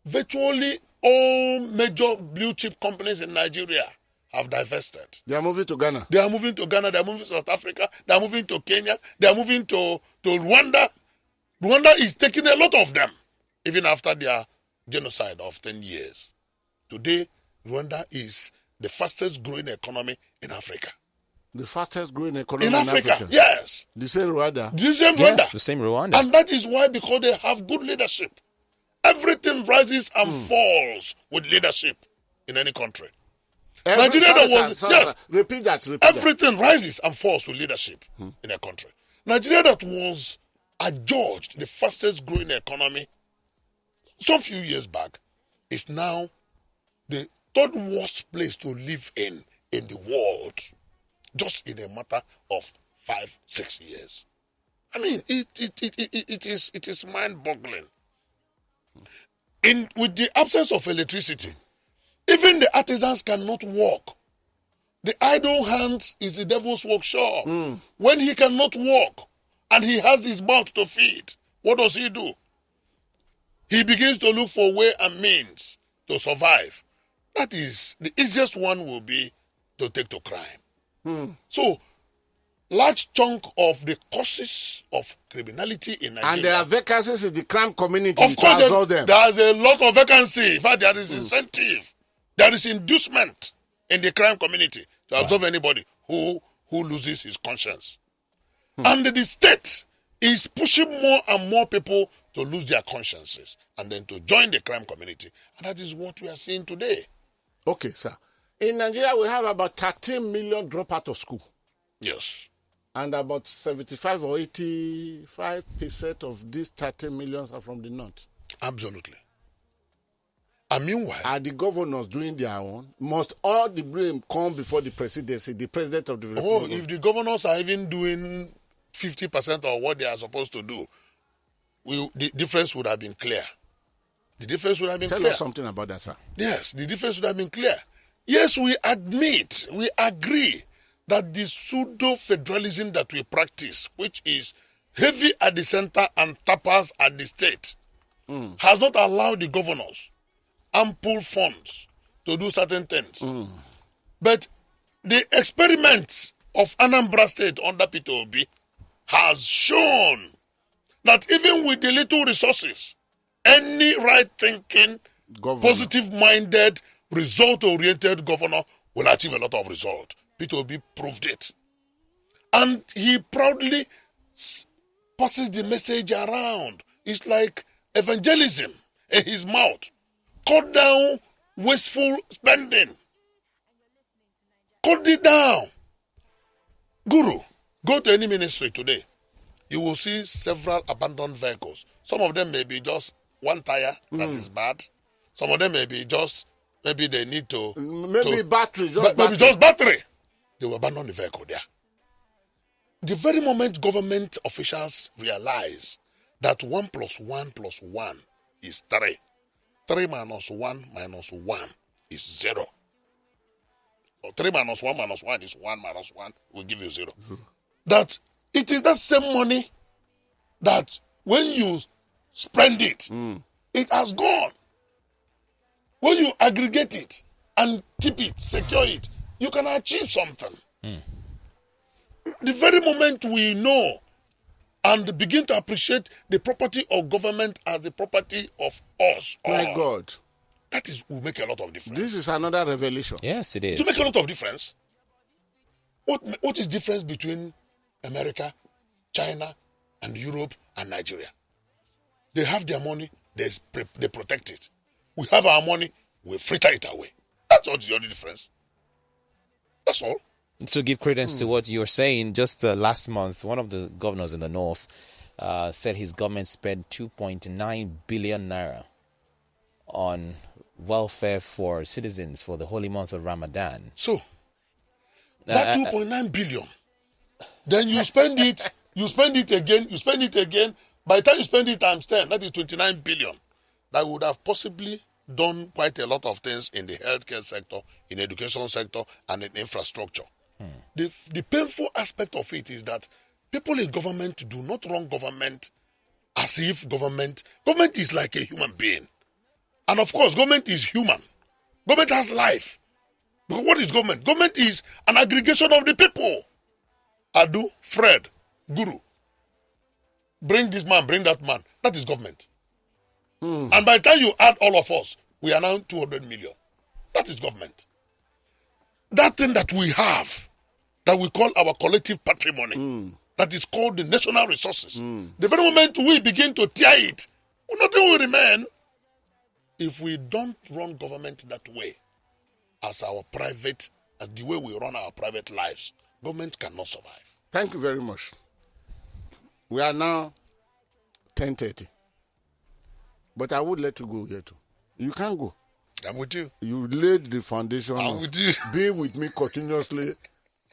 virtually all major blue chip companies in Nigeria have divested. They are moving to Ghana. They are moving to Ghana, they are moving to South Africa, they are moving to Kenya, they are moving to Rwanda. Rwanda is taking a lot of them, even after their genocide of 10 years. Today, Rwanda is the fastest growing economy in Africa. The fastest growing economy In Africa, yes. yes. The same Rwanda. The same Yes, Rwanda. the same Rwanda. And that is why, because they have good leadership. Everything rises and falls with leadership in any country. Nigeria Repeat that. Everything rises and falls with leadership in a country. Nigeria that was adjudged the fastest growing economy some few years back is now the third worst place to live in the world, just in a matter of 5-6 years. I mean, it is mind-boggling. With the absence of electricity, even the artisans cannot work. The idle hand is the devil's workshop. When he cannot work and he has his mouth to feed, what does he do? He begins to look for way and means to survive. That is, the easiest one will be to take to crime. So, large chunk of the causes of criminality in Nigeria. And there are vacancies in the crime community. Of course, them. there's a lot of vacancy. In fact, there is incentive. There is inducement in the crime community to absorb anybody who loses his conscience. And the state is pushing more and more people to lose their consciences and then to join the crime community. And that is what we are seeing today. Okay, sir. In Nigeria, we have about 13 million drop out of school. Yes. And about 75 or 85% of these 13 millions are from the north. Absolutely. And meanwhile, are the governors doing their own? Must all the blame come before the presidency, the president of the republic? if the governors are even doing 50% of what they are supposed to do, the difference would have been clear. The difference would have been clear. Tell us something about that, sir. Yes, the difference would have been clear. Yes, we agree that the pseudo-federalism that we practice, which is heavy at the center and tappers at the state, has not allowed the governors ample funds to do certain things. But the experiment of Anambra State under Peter Obi has shown that even with the little resources, any right-thinking, positive-minded, result-oriented governor will achieve a lot of result. Peter Obi proved it. And he proudly passes the message around. It's like evangelism in his mouth. Cut down wasteful spending. Cut it down. Guru, go to any ministry today. You will see several abandoned vehicles. Some of them may be just one tire that is bad. Some of them may be just, maybe they need to... battery. Maybe just battery. They will abandon the vehicle there. The very moment government officials realize that 1 + 1 + 1 is 3. 3 - 1 - 1 is 0. Or 3 - 1 - 1 is 1 - 1 will give you 0. That it is that same money that when you spend it, it has gone. When you aggregate it and keep it, secure it, you can achieve something. The very moment we know and begin to appreciate the property of government as the property of us all, my God, that will make a lot of difference. This is another revelation. Yes, it is. To make a lot of difference. What is the difference between America, China, and Europe and Nigeria? They have their money, they protect it. We have our money, we fritter it away. That's all the only difference. That's all. To give credence to what you're saying, just last month, one of the governors in the north said his government spent 2.9 billion naira on welfare for citizens for the holy month of Ramadan. So, that 2.9 billion, then you spend it, you spend it again. By the time you spend it times 10, that is 29 billion. That would have possibly done quite a lot of things in the healthcare sector, in education sector, and in infrastructure. The painful aspect of it is that people in government do not run government as if government is like a human being. And of course, government is human. Government has life. Because what is government? Government is an aggregation of the people. Adu, Fred, Guru. Bring this man, bring that man. That is government. And by the time you add all of us, we are now 200 million. That is government. That thing that we have, that we call our collective patrimony, that is called the national resources. The very moment we begin to tear it, nothing will remain. If we don't run government that way, as the way we run our private lives, government cannot survive. Thank you very much. We are now 10:30. But I would let you go here too. You can't go. I'm with you. You laid the foundation. I'm with you. Be with me continuously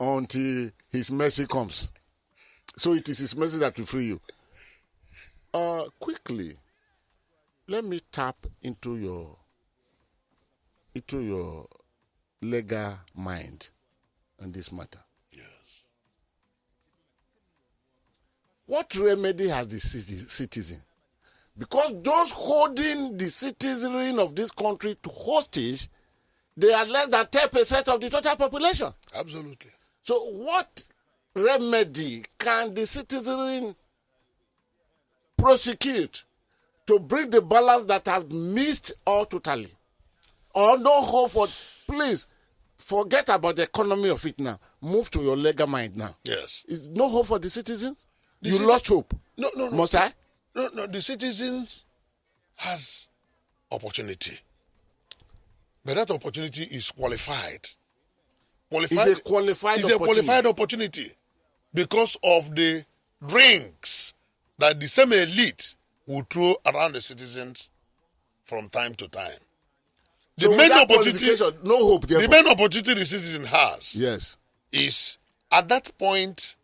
until his mercy comes. So it is his mercy that will free you. Quickly, let me tap into your legal mind on this matter. Yes. What remedy has the citizen? Because those holding the citizenry of this country to hostage, they are less than 10% of the total population. Absolutely. So what remedy can the citizenry prosecute to bring the balance that has missed all totally? Or no hope for, please, forget about the economy of it now. Move to your legal mind now. Yes. Is no hope for the citizens? You lost hope. No. Must I? No, the citizens has opportunity. But that opportunity is qualified. It's a qualified opportunity because of the rings that the same elite will throw around the citizens from time to time. So The main opportunity, no hope. Therefore. the main opportunity the citizen has Yes. is at that point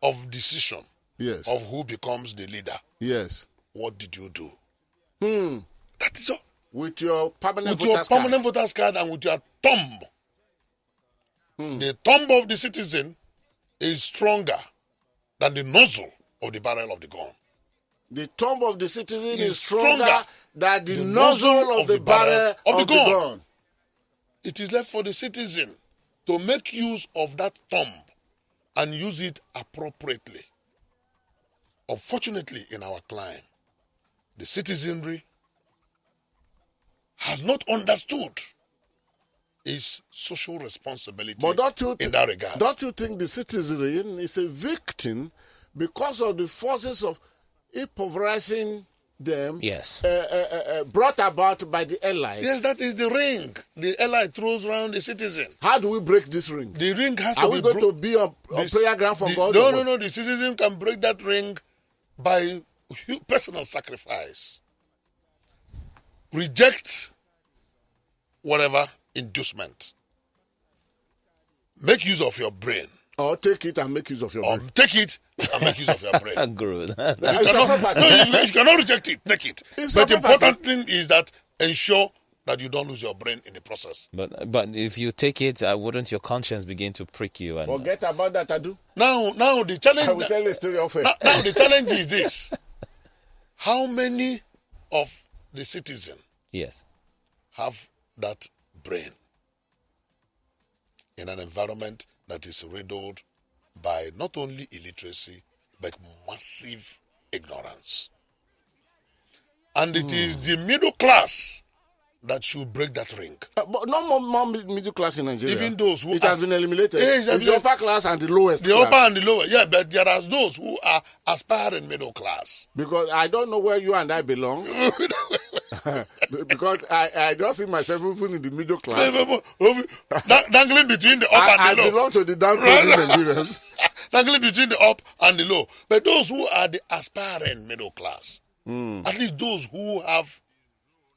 of decision Yes. of who becomes the leader. Yes. What did you do? That is all. With your permanent With your voters card. permanent voters card and with your thumb. The thumb of the citizen is stronger than the nozzle of the barrel of the gun. The thumb of the citizen Is is stronger than the the nozzle of the barrel of the gun. It is left for the citizen to make use of that thumb and use it appropriately. Unfortunately, in our climb, the citizenry has not understood its social responsibility But in that regard. Don't you think the citizenry is a victim because of the forces of impoverishing them? Yes. Brought about by the allies. Yes, that is the ring the ally throws around the citizen. How do we break this ring? The ring has Are to we be going to be a prayer ground for God? No. The citizen can break that ring by personal sacrifice. Reject whatever inducement. Make use of your brain. Or take it and make use of your Or brain. take it and make use of your brain. Good. You cannot reject it. Take it. It's But the your property. important thing is that ensure that you don't lose your brain in the process. But if you take it, wouldn't your conscience begin to prick you? And Forget about that, Adu. Now the challenge. I will tell you a story of it. Now the challenge is this: how many of the citizens yes, have that brain in an environment that is riddled by not only illiteracy but massive ignorance? And it is the middle class that should break that ring. But no more middle class in Nigeria. Even those who it has been eliminated. Yes, It's the upper class and the lowest The class. upper and the lower, yeah, but there are those who are aspiring middle class. Because I don't know where you and I belong. Because I don't see myself even in the middle class. Dangling between the up I and the low. belong to the downtrodden Nigerians. Dangling between the up and the low. But those who are the aspiring middle class, at least those who have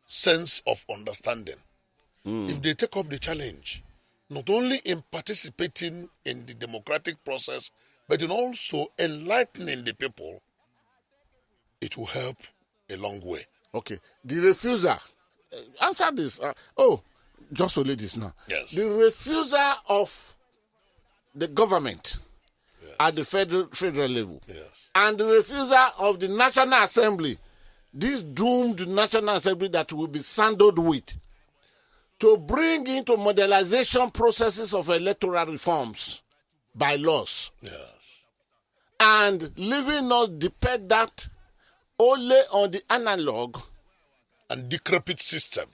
sense of understanding, if they take up the challenge, not only in participating in the democratic process, but in also enlightening the people, it will help a long way. Okay. The refuser answer this. Just only this now. Yes. The refusal of the government at the federal level and the refusal of the National Assembly, this doomed National Assembly that will be sandaled with, to bring into modernization processes of electoral reforms by laws. Yes. And leaving us dependent only on the analog and decrepit system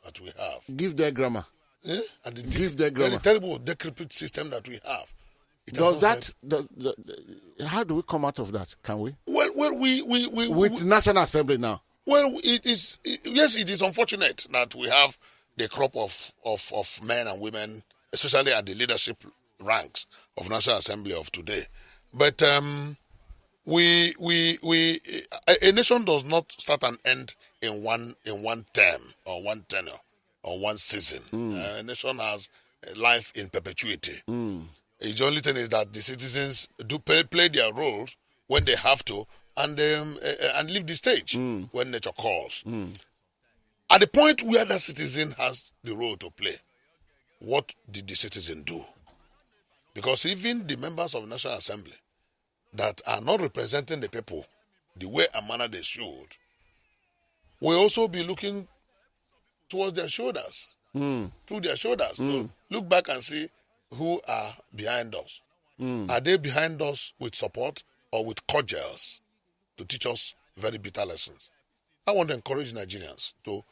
that we have. Give their grammar. Eh? And Give their grammar. the terrible decrepit system that we have. How do we come out of that? Can we? Well, we with National Assembly now. Well, it is unfortunate that we have the crop of men and women, especially at the leadership ranks of National Assembly of today. But a nation does not start and end in one term or one tenure or one season. A nation has a life in perpetuity. The only thing is that the citizens do play their roles when they have to, and leave the stage when nature calls. At the point where the citizen has the role to play, what did the citizen do? Because even the members of the National Assembly that are not representing the people the way and manner they should, will also be looking towards their shoulders, through their shoulders, to look back and see who are behind us. Are they behind us with support or with cudgels to teach us very bitter lessons? I want to encourage Nigerians to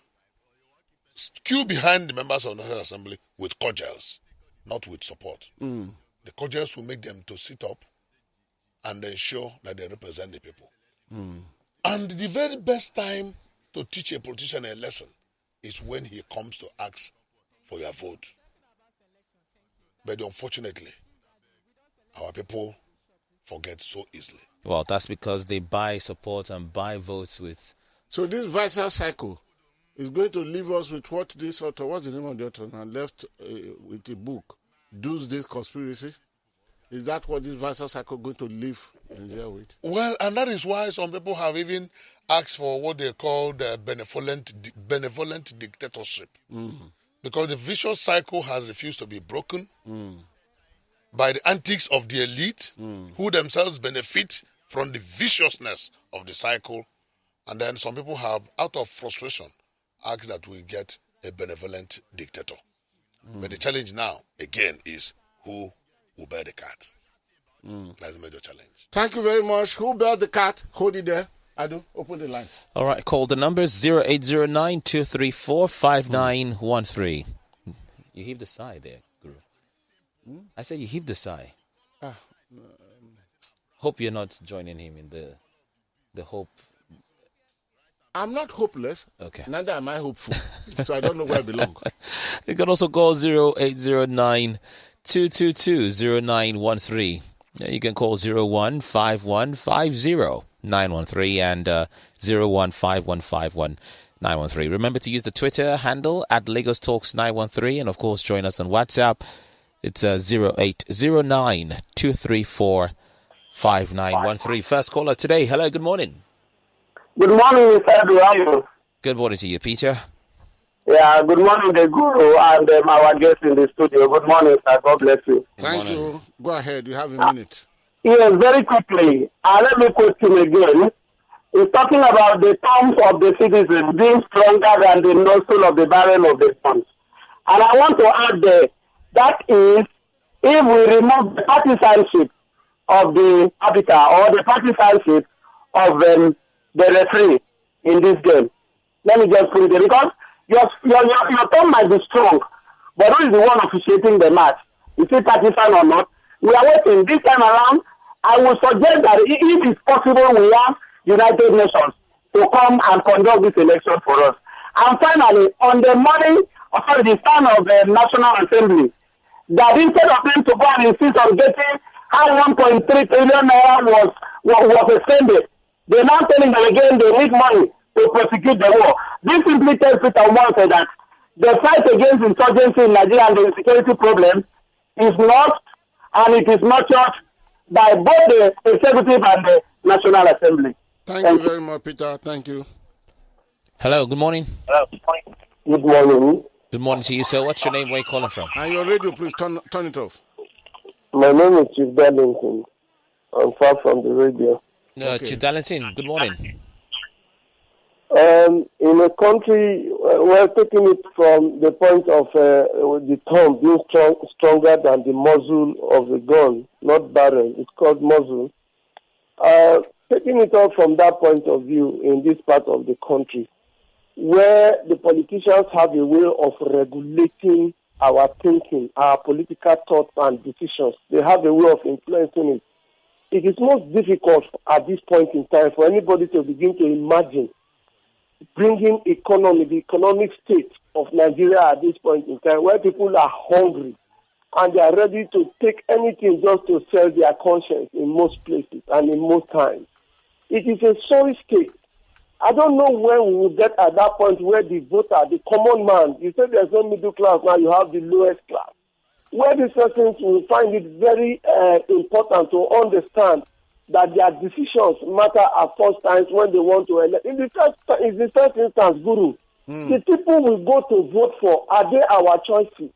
queue behind the members of the National Assembly with cudgels, not with support. The cudgels will make them to sit up and ensure that they represent the people. And the very best time to teach a politician a lesson is when he comes to ask for your vote. But unfortunately, our people forget so easily. Well, that's because they buy support and buy votes with... So this vicious cycle is going to leave us with what this author, what's the name of the author, and left with a book, Doomsday Conspiracy. Is that what this vicious cycle going to leave Nigeria with? Well, and that is why some people have even asked for what they call the benevolent dictatorship. Because the vicious cycle has refused to be broken by the antics of the elite, who themselves benefit from the viciousness of the cycle. And then some people have, out of frustration, asked that we get a benevolent dictator. But the challenge now, again, is who will bear the cat. That's the major challenge. Thank you very much. Who bear the cat? Hold it there. Adu, open the line. All right, call the numbers 0809-234-5913. You heaved a sigh there, Guru. I said you heaved a sigh. Hope you're not joining him in the hope. I'm not hopeless. Okay. Neither am I hopeful. So I don't know where I belong. You can also call 0809-222-0913. You can call 015150-913 and 015151-913. Remember to use the Twitter handle at Lagos Talks 913, and of course join us on WhatsApp. It's 0809-234-5913. First caller today. Hello, good morning. Good morning, Mr. Edu. How are you? Good morning to you, Peter. Yeah, good morning, the Guru, and our guest in the studio. Good morning, sir. God bless you. Thank you. Go ahead. You have a minute. Yes, very quickly. Let me quote him again. He's talking about the thumbs of the citizens being stronger than the nozzle of the barrel of the guns. And I want to add there, that is, if we remove the partisanship of the arbiter or the partisanship of the referee in this game. Let me just put it there, because your thumb might be strong, but who is the one officiating the match? Is it partisan or not? We are waiting. This time around, I would suggest that if it's possible, we have United Nations to come and conduct this election for us. And finally, on the morning, the stand of the National Assembly, that instead of them to go and insist on getting how 1.3 trillion naira was extended, they're now telling them again they need money to prosecute the war. This simply tells Peter Mwanse that the fight against insurgency in Nigeria and the security problem is not, and it is not judged by both the executive and the National Assembly. Thank you very much, Peter. Thank you. Hello, good morning. Good morning. Good morning to you, sir. What's your name? Where are you calling from? And your radio, please turn it off. My name is Chief Darlington. I'm far from the radio. Chief Darlington, good morning. In a country, we're taking it from the point of the thumb being stronger than the muzzle of the gun, not barrel. It's called muzzle. Taking it all from that point of view in this part of the country, where the politicians have a way of regulating our thinking, our political thoughts and decisions. They have a way of influencing it. It is most difficult at this point in time for anybody to begin to imagine bringing the economic state of Nigeria at this point in time, where people are hungry and they are ready to take anything just to sell their conscience in most places and in most times. It is a sorry state. I don't know when we will get at that point where the voter, the common man, you say there's no middle class, now you have the lowest class, where these persons will find it very important to understand that their decisions matter at first times when they want to elect. In the first instance, Guru, the people we go to vote for, are they our choices?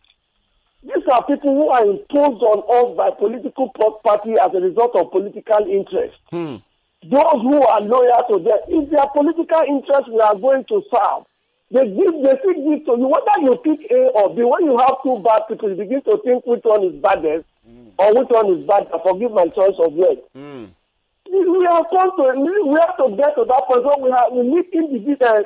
These are people who are imposed on us by political party as a result of political interest. Those who are loyal to them, it's their political interest we are going to serve. They still give to you, whether you pick A or B. When you have two bad people, you begin to think which one is baddest or which one is bad. Forgive my choice of words. We have to get to that point where we need individual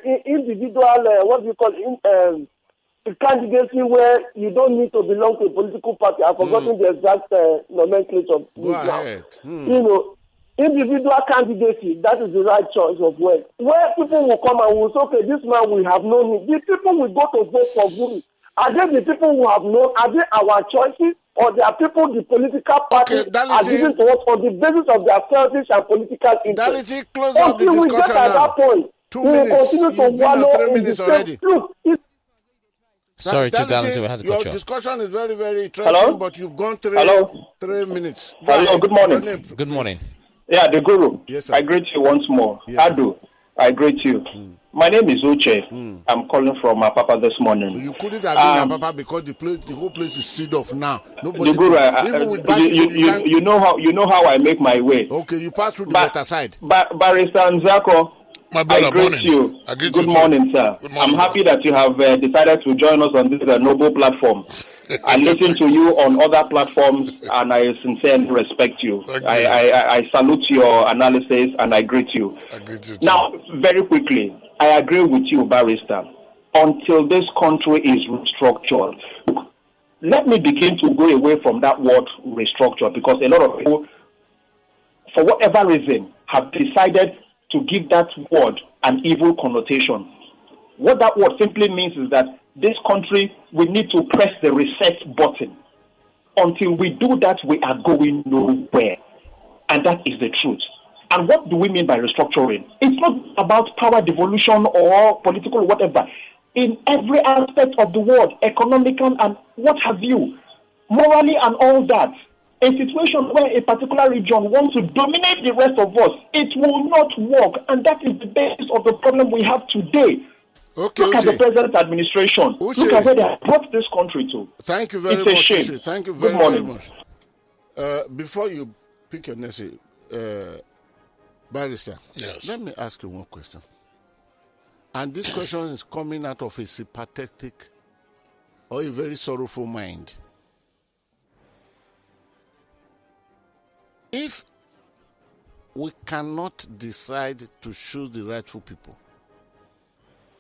candidacy where you don't need to belong to a political party. I've forgotten the exact nomenclature. Go ahead. Individual candidacy, that is the right choice of words. Where people will come and will say, okay, this man we have known him. The people will go to vote for Guru. Are they the people who have known? Are they our choices? Or they are people the political parties are giving to us on the basis of their selfish and political interests? Close up the Until we discussion get at now. that point, 2 we will minutes. continue to You've been wallow on 3 in the minutes already. same. Look, Sorry, Chief Darlington, we had to cut you Your off. discussion is very, very interesting, Hello? but you've gone 3 minutes. Hello, good morning. Your name. Good morning. Yeah, the Guru. Yes, sir. I greet you once more. Yes, Adu, I greet you. My name is Uche. I'm calling from Apapa this morning. You couldn't have been Papa because the whole place is sealed off now. Nobody. The Guru, Even with bicycle, you know how I make my way. Okay, you pass through the better side. Barrister Nzako, My brother, I greet you. Good morning, sir. Good morning, I'm happy that you have decided to join us on this noble platform. I listen to you on other platforms, and I sincerely respect you. Thank you. I salute your analysis, and I greet you. I greet you too. Now, very quickly, I agree with you, Barrister. Until this country is restructured, let me begin to go away from that word restructure, because a lot of people, for whatever reason, have decided to give that word an evil connotation. What that word simply means is that this country, we need to press the reset button. Until we do that, we are going nowhere. And that is the truth. And what do we mean by restructuring? It's not about power devolution or political whatever. In every aspect of the world, economical and what have you, morally and all that, a situation where a particular region wants to dominate the rest of us, it will not work. And that is the basis of the problem we have today. Okay, Look at the present administration. Look at where they have brought this country to. Thank you very It's a much. shame. Thank you Good very, very morning. much. Before you pick your next Barrister, Yes. let me ask you one question. And this question is coming out of a sympathetic or a very sorrowful mind. If we cannot decide to choose the rightful people,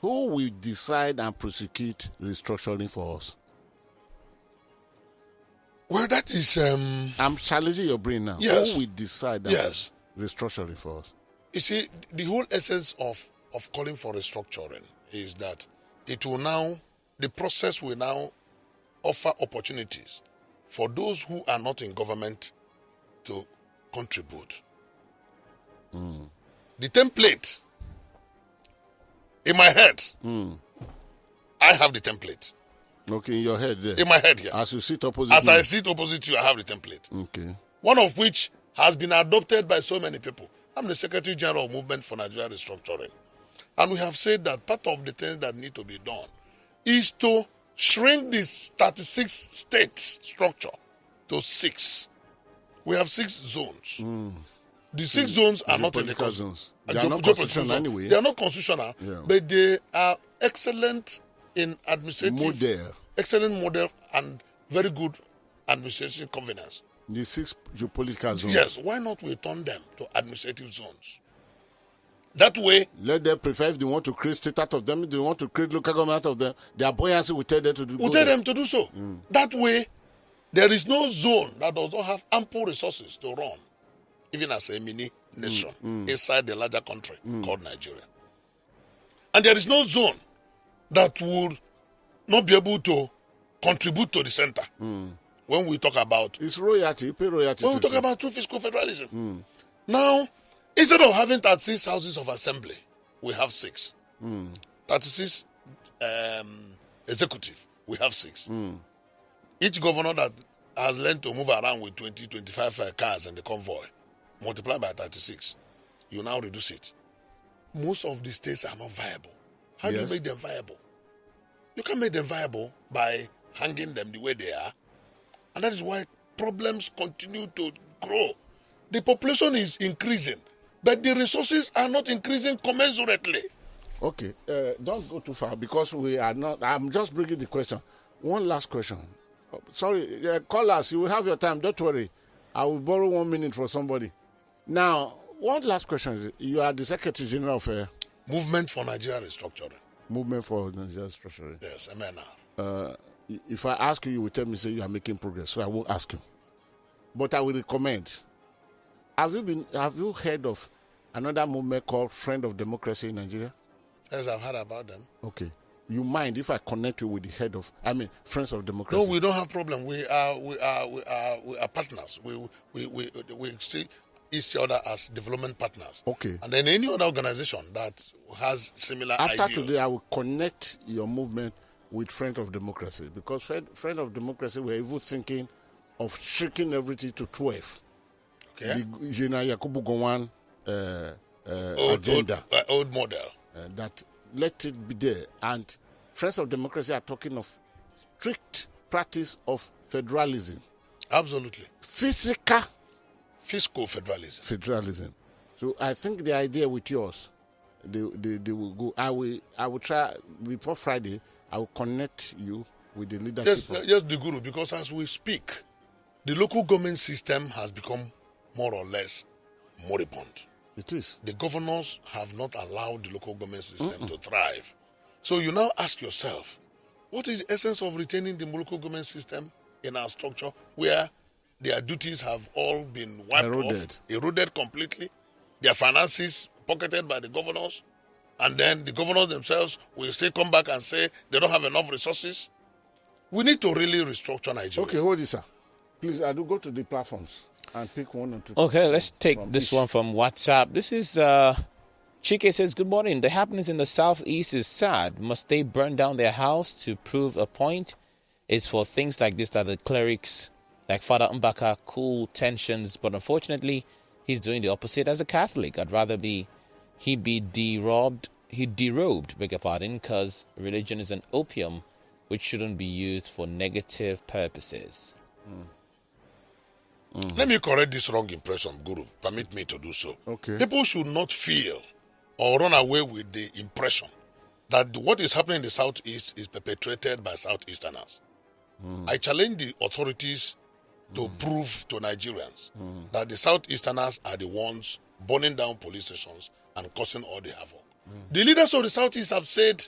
who will decide and prosecute restructuring for us? Well, that is I'm challenging your brain now. Yes. Who will decide that yes. restructuring for us? You see, the whole essence of calling for restructuring is that it will now, the process will now offer opportunities for those who are not in government to contribute. The template, in my head, I have the template. Okay, in your head there. In my head here. As you sit opposite As me. I sit opposite you, I have the template. Okay. One of which has been adopted by so many people. I'm the Secretary General of Movement for Nigeria Restructuring. And we have said that part of the things that need to be done is to shrink this 36 states structure to 6. We have 6 zones. The 6 zones are not in the zones. They are not constitutional anyway. They are not constitutional, but they are excellent in administrative model. Excellent model and very good administrative governance. The 6 geopolitical zones. Yes, why not we turn them to administrative zones? That way, let them prefer if they want to create state out of them, if they want to create local government out of them, their buoyancy will tell them to do. We'll tell them to do so. That way, there is no zone that does not have ample resources to run, even as a mini nation inside the larger country called Nigeria. And there is no zone that would not be able to contribute to the center. When we talk about it's royalty, pay royalty. When we talk about true fiscal federalism. Now, instead of having 36 houses of assembly, we have 6. 36 executive, we have 6. Each governor that has learned to move around with 20, 25 cars in the convoy, multiply by 36, you now reduce it. Most of the states are not viable. How do you make them viable? You can't make them viable by hanging them the way they are. And that is why problems continue to grow. The population is increasing, but the resources are not increasing commensurately. Okay, don't go too far because we are not. I'm just bringing the question. One last question. Sorry, call us. You will have your time. Don't worry. I will borrow 1 minute for somebody. Now, one last question is: you are the Secretary General of Movement for Nigeria Restructuring. Movement for Nigeria Restructuring. Yes, MNR. If I ask you, you will tell me say you are making progress. So I won't ask you. But I will recommend. Have you heard of another movement called Friend of Democracy in Nigeria? Yes, I've heard about them. Okay. You mind if I connect you with the head of, Friends of Democracy? No, we don't have problem. We are partners. We see each other as development partners. Okay. And then any other organization that has similar After ideas. today, I will connect your movement with Friend of Democracy because Friend of Democracy were even thinking of shrinking everything to 12. Okay. The General Yakubu Gowon agenda. Old model. That let it be there. And Friends of Democracy are talking of strict practice of federalism. Absolutely. Fiscal federalism. So I think the idea with yours, they will go. I will try before Friday. I will connect you with the leadership. Yes, the guru, because as we speak, the local government system has become more or less moribund. It is. The governors have not allowed the local government system to thrive. So you now ask yourself, what is the essence of retaining the local government system in our structure where their duties have all been wiped off, eroded completely, their finances pocketed by the governors, and then the governors themselves will still come back and say they don't have enough resources? We need to really restructure Nigeria. Okay, hold this, sir. Please, I do go to the platforms and pick one or two. Okay, let's take this one from WhatsApp. This is Chike says, good morning. The happenings in the southeast is sad. Must they burn down their house to prove a point? It's for things like this that the clerics like Father Mbaka cool tensions, but unfortunately he's doing the opposite as a Catholic. I'd rather he be derobed, beg your pardon, because religion is an opium which shouldn't be used for negative purposes. Let me correct this wrong impression, Guru. Permit me to do so. Okay. People should not feel or run away with the impression that what is happening in the Southeast is perpetrated by Southeasterners. I challenge the authorities to prove to Nigerians that the Southeasterners are the ones burning down police stations and causing all the havoc. The leaders of the Southeast have said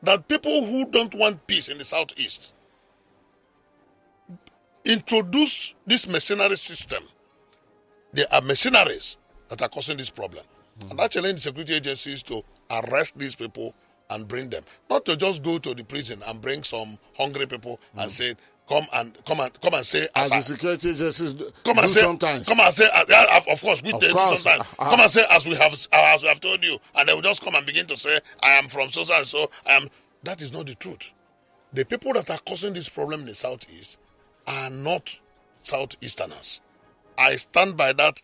that people who don't want peace in the Southeast introduce this mercenary system. They are mercenaries that are causing this problem. And I challenge the security agencies to arrest these people and bring them. Not to just go to the prison and bring some hungry people and say, come and say, as the security agencies come and say, sometimes. Come and say, of course, we do sometimes. Come and say, as we have told you, and they will just come and begin to say, I am from so and so. That is not the truth. The people that are causing this problem in the Southeast are not Southeasterners. I stand by that,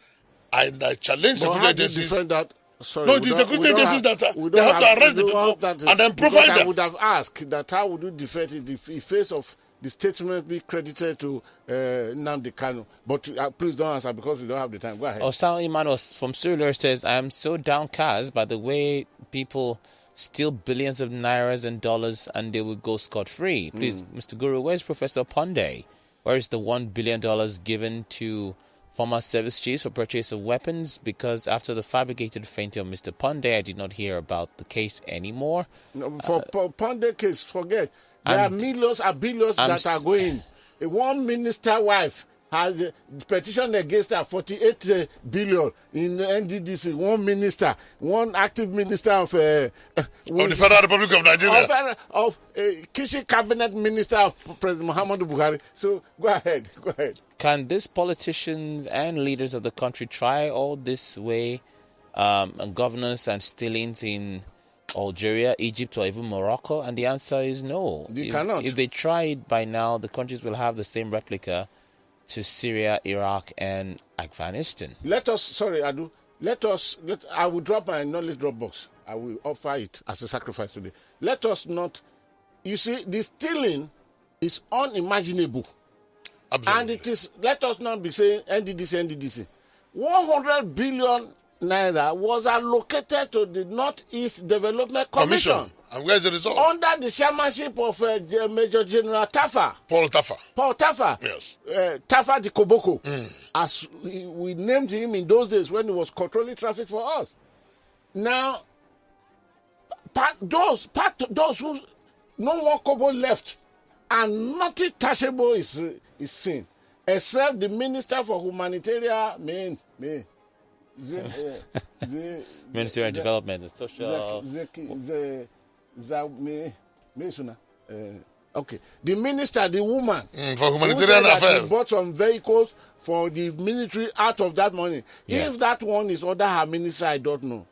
and I challenge security agencies. Defend that? Sorry, No, it is the Christian cases that they have to arrest the people and then provide them. I would have asked that how would you defend it if in face of the statement be credited to Nnamdi Kanu? But please don't answer because we don't have the time. Go ahead. Osama Emmanuel from Surulere says, I am so downcast by the way people steal billions of nairas and dollars and they will go scot-free. Please, Mr. Guru, where's Professor Ponde? Where is the $1 billion given to former service chiefs for purchase of weapons? Because after the fabricated fainting of Mr. Ponde, I did not hear about the case anymore. No, for Ponde case, forget. There are millions and billions that are going. One minister wife has a petition against her 48 billion in NDDC. One minister, one active minister of the Federal Republic of Nigeria, of Kishi cabinet minister of President Muhammadu Buhari. So go ahead. Can these politicians and leaders of the country try all this way governance and stealings in Algeria, Egypt, or even Morocco? And the answer is no. You cannot. If they tried by now, the countries will have the same replica to Syria, Iraq, and Afghanistan. I will drop my knowledge drop box. I will offer it as a sacrifice today. Let us not, you see, the stealing is unimaginable. Absolutely. And it is, let us not be saying NDDC. 100 billion naira was allocated to the Northeast Development Commission. And where's the result? Under the chairmanship of Major General Tafa. Paul Tafa. Yes. Tafa the Koboko. As we named him in those days when he was controlling traffic for us. Now, those who no one kobo left and nothing touchable is seen, except the Minister for Humanitarian, Ministry of Development and Social. Okay, the minister, the woman for humanitarian affairs, bought some vehicles for the military out of that money. Yeah. If that one is under her ministry, I don't know.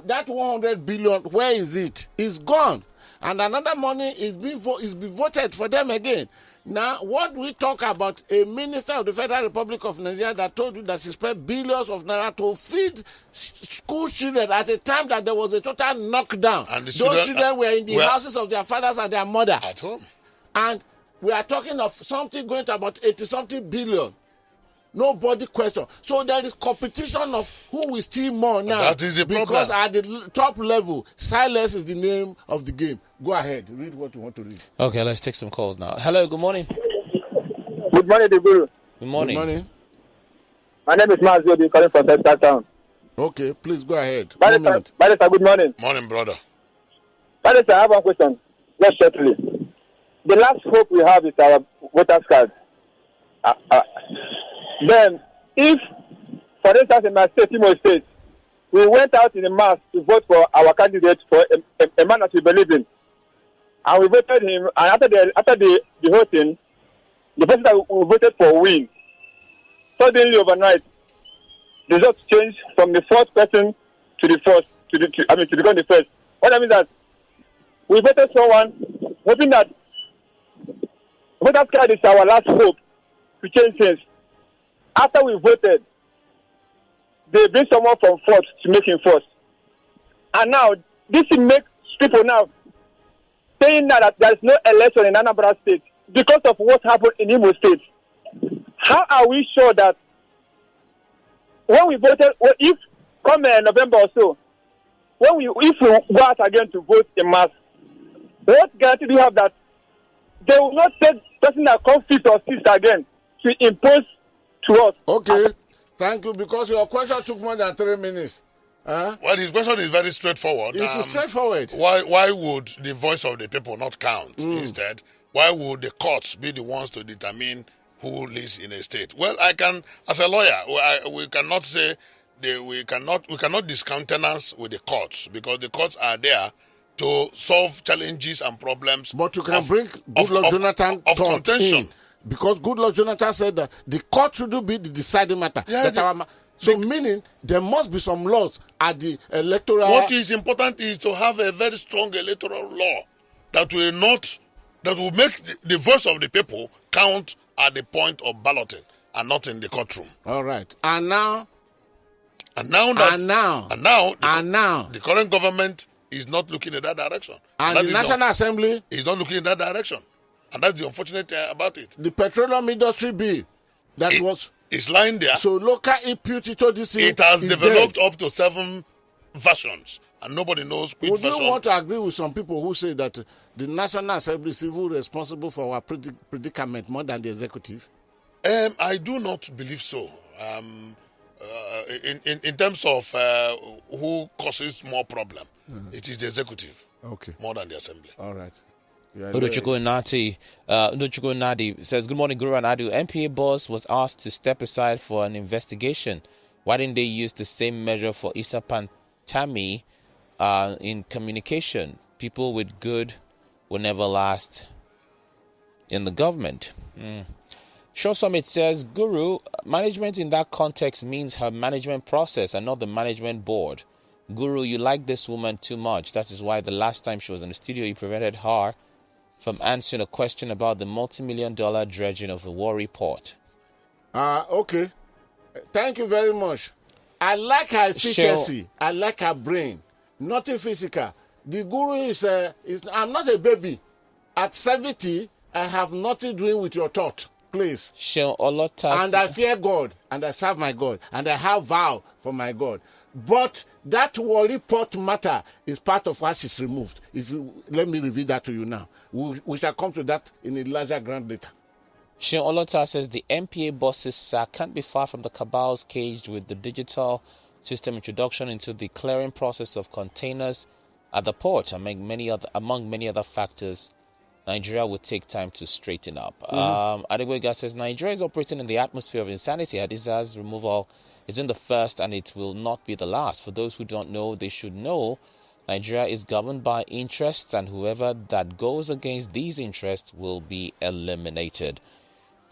That 100 billion, where is it? It's gone, and another money is being voted for them again. Now, what we talk about a minister of the Federal Republic of Nigeria that told you that she spent billions of naira to feed school children at a time that there was a total knockdown. And those children were in the houses of their fathers and their mother. At home. And we are talking of something going to about 80-something billion. Nobody question. So there is competition of who will steal more now. That is the problem. Because at the top level, silence is the name of the game. Go ahead. Read what you want to read. Okay, let's take some calls now. Hello, good morning. Good morning, the Guru. Good morning. Good morning. My name is Mazodi, calling from Central Town. Okay, please go ahead. Barrister, good morning. Morning, brother. Barrister, I have one question. Just shortly. The last hope we have is our voters card. Then, if, for instance, in my state, Imo State, we went out in a mass to vote for our candidate, for a man that we believe in, and we voted him, and after the voting, the person that we voted for win. Suddenly, overnight, the results changed from the fourth person to the first, to become the first. What I mean is that we voted someone, hoping that voters card is our last hope to change things. After we voted, they bring someone from fourth to make him first. And now, this will make people now saying that there is no election in Anambra State because of what happened in Imo State. How are we sure that when we voted, if come November or so, if we go out again to vote in mass, what guarantee do you have that they will not take person that comes fifth or sixth again to impose to us? Okay, thank you, because your question took more than 3 minutes. Well, his question is very straightforward. It is straightforward. Why would the voice of the people not count instead? Why would the courts be the ones to determine who lives in a state? Well, I can, as a lawyer, we cannot say we cannot discountenance with the courts, because the courts are there to solve challenges and problems. But you can bring Goodluck Jonathan of contention. Because Goodluck Jonathan said that the court shouldn't be the deciding matter. Yeah, meaning there must be some laws at the electoral. What is important is to have a very strong electoral law that will make the voice of the people count at the point of balloting and not in the courtroom. All right. And now, And now now the current government is not looking in that direction. And the National Assembly is not looking in that direction. And that's the unfortunate about it. The petroleum industry bill it's lying there. So local impunity to this thing. It has developed up to 7 versions, and nobody knows which version. Would you want to agree with some people who say that the National Assembly is even responsible for our predicament more than the executive? I do not believe so. In terms of who causes more problem, it is the executive more than the assembly. All right. Udochukwu Nadi says, good morning, Guru and Adu. MPA boss was asked to step aside for an investigation. Why didn't they use the same measure for Issa Pantami in communication? People with good will never last in the government. Show Summit says, Guru, management in that context means her management process and not the management board. Guru, you like this woman too much. That is why the last time she was in the studio, you prevented her from answering a question about the multi-million-dollar dredging of the Warri Port. Okay. Thank you very much. I like her efficiency. I like her brain. Nothing physical. The Guru is I'm not a baby. At 70, I have nothing doing with your thought. Please. And I fear God, and I serve my God, and I have vow for my God. But that Warri Port matter is part of what she's removed. Let me reveal that to you now. We shall come to that in a larger ground later. Sheon Olota says the MPA bosses can't be far from the cabal's cage with the digital system introduction into the clearing process of containers at the port, among many other factors. Nigeria would take time to straighten up. Adegwega says Nigeria is operating in the atmosphere of insanity. Hadiza's removal is in the first and it will not be the last. For those who don't know, they should know Nigeria is governed by interests, and whoever that goes against these interests will be eliminated.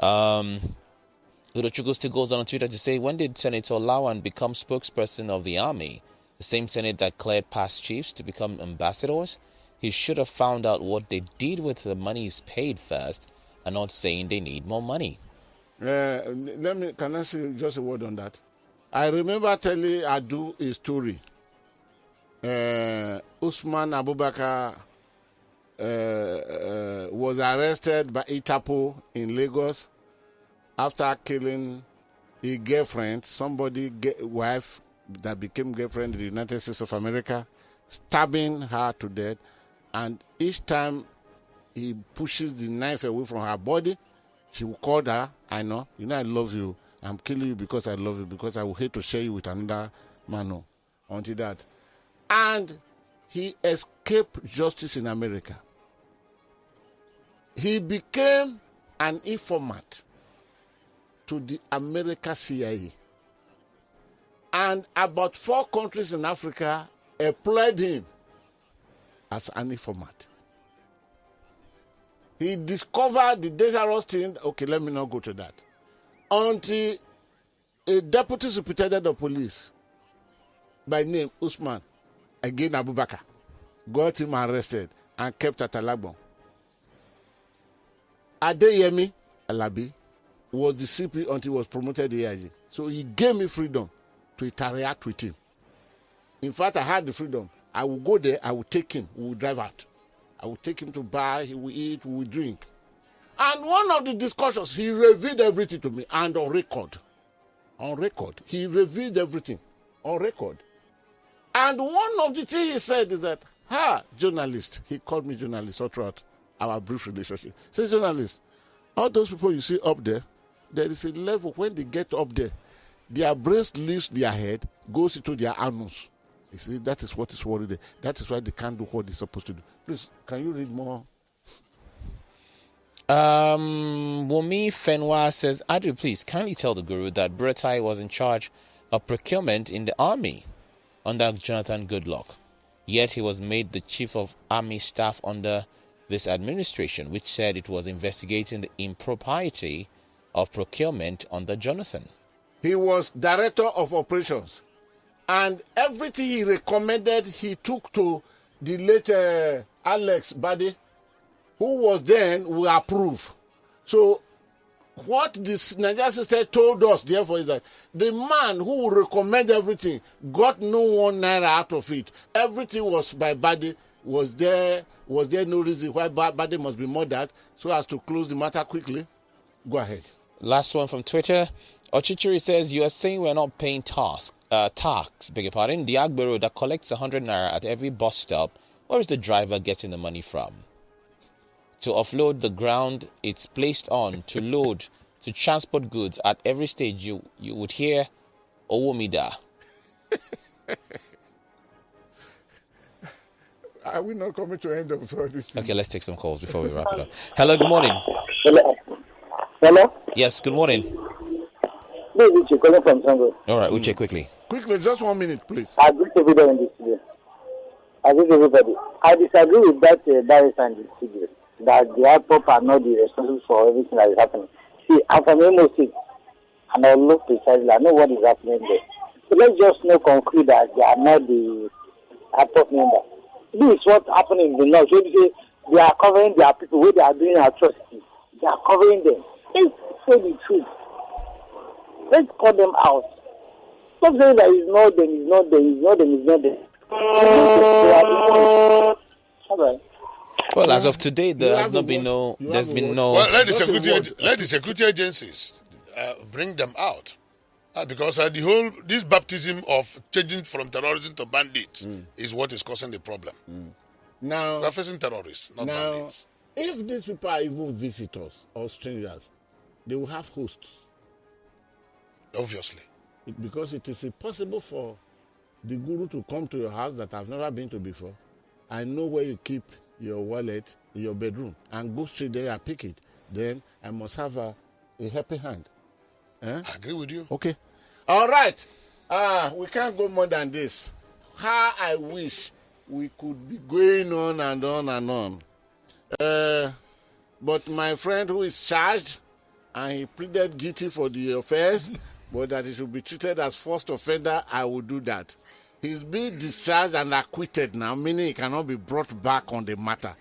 Udochukwu still goes on Twitter to say, when did Senator Lawan become spokesperson of the army? The same Senate that cleared past chiefs to become ambassadors? He should have found out what they did with the monies paid first and not saying they need more money. Can I say just a word on that? I remember telling Adu a story. Usman Abubakar was arrested by Itapo in Lagos after killing a girlfriend, wife that became girlfriend in the United States of America, stabbing her to death. And each time he pushes the knife away from her body, she will call her, I know, I love you. I'm killing you because I love you, because I will hate to share you with another man until that. And he escaped justice in America. He became an informant to the American CIA. And about 4 countries in Africa employed him as an informant. He discovered the dangerous thing. Okay, let me not go to that. Until a deputy superintendent of police by name Usman, again Abubakar, got him arrested and kept at Alagbon. Adeyemi Alabi was the CP until he was promoted to AIG. So he gave me freedom to interact with him. In fact, I had the freedom. I will go there, I will take him, we will drive out. I will take him to buy, he will eat, we will drink. And one of the discussions, he revealed everything to me, and on record. On record. He revealed everything. On record. And one of the things he said is that, journalist, he called me journalist all throughout our brief relationship. He said, journalist, all those people you see up there, there is a level when they get up there, their brains leaves their head, goes into their anus. You see, that is what is worried. That is why they can't do what they're supposed to do. Please, can you read more? Wumi Fenwa says, Adu, please kindly tell the Guru that Buratai was in charge of procurement in the army under Jonathan Goodluck. Yet he was made the chief of army staff under this administration, which said it was investigating the impropriety of procurement under Jonathan. He was director of operations. And everything he recommended, he took to the late Alex Bade, who was then will approve. So what this Nigerian sister told us, therefore, is that the man who will recommend everything got no 1 naira out of it. Everything was by body. Was there no reason why body must be murdered so as to close the matter quickly? Go ahead. Last one from Twitter. Ochichiri says, you are saying we're not paying tax, beg your pardon. The Agbero that collects 100 naira at every bus stop, where is the driver getting the money from? To offload the ground it's placed on, to load, to transport goods at every stage, you would hear Owomida. Are we not coming to end of this thing? Okay, let's take some calls before we wrap it up. Hello, good morning. Hello? Yes, good morning. This is Uche calling from Sango. All right, Uche, quickly. Quickly, just 1 minute, please. I agree with everybody in this studio. I agree with everybody. I disagree with that barrister in the studio, that the airport are not the responsible for everything that is happening. See, I'm from Imo State, and I look precisely, I know what is happening there. So let's just know concrete that they are not the airport member. This is what's happening in the north. When you say they are covering their people, where they are doing atrocities, they are covering them. Let's say the truth. Let's call them out. Stop saying that it's not them, it's not them, it's not them, it's not them. All right. Well, as of today, there has not been no. There's been no. Well, let the security agencies bring them out. Because this baptism of changing from terrorism to bandits is what is causing the problem. Now, They're facing terrorists, not bandits. If these people are even visitors or strangers, they will have hosts. Obviously. Because it is impossible for the guru to come to your house that I've never been to before. I know where you keep your wallet in your bedroom and go straight there and pick it. Then I must have a helping hand. I agree with you. Okay. All right. We can't go more than this. How I wish we could be going on and on and on. But my friend who is charged, and he pleaded guilty for the offense, but that he should be treated as first offender, I will do that. He's being discharged and acquitted now, meaning he cannot be brought back on the matter.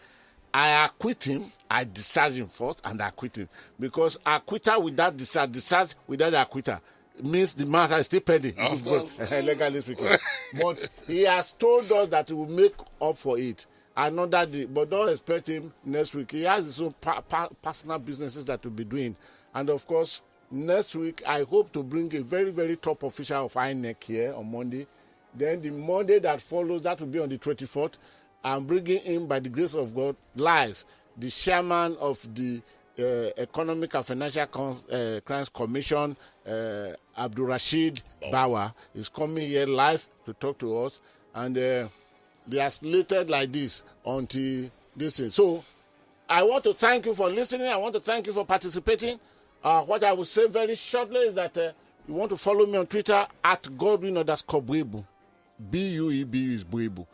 I acquit him, I discharge him first and acquit him. Because acquitter without discharge without acquitter means the matter is still pending. Of course. Legally speaking. But he has told us that he will make up for it another day. But don't expect him next week. He has his own personal businesses that he'll be doing. And of course, next week, I hope to bring a very, very top official of INEC here on Monday. Then the Monday that follows, that will be on the 24th. I'm bringing in, by the grace of God, live, the chairman of the Economic and Financial Crimes Commission, Abdul Rashid Bawa, is coming here live to talk to us. And they are slated like this until this is. So I want to thank you for listening. I want to thank you for participating. What I will say very shortly is that you want to follow me on Twitter at Godwin_Buebu. B-U-E-B is Buebu.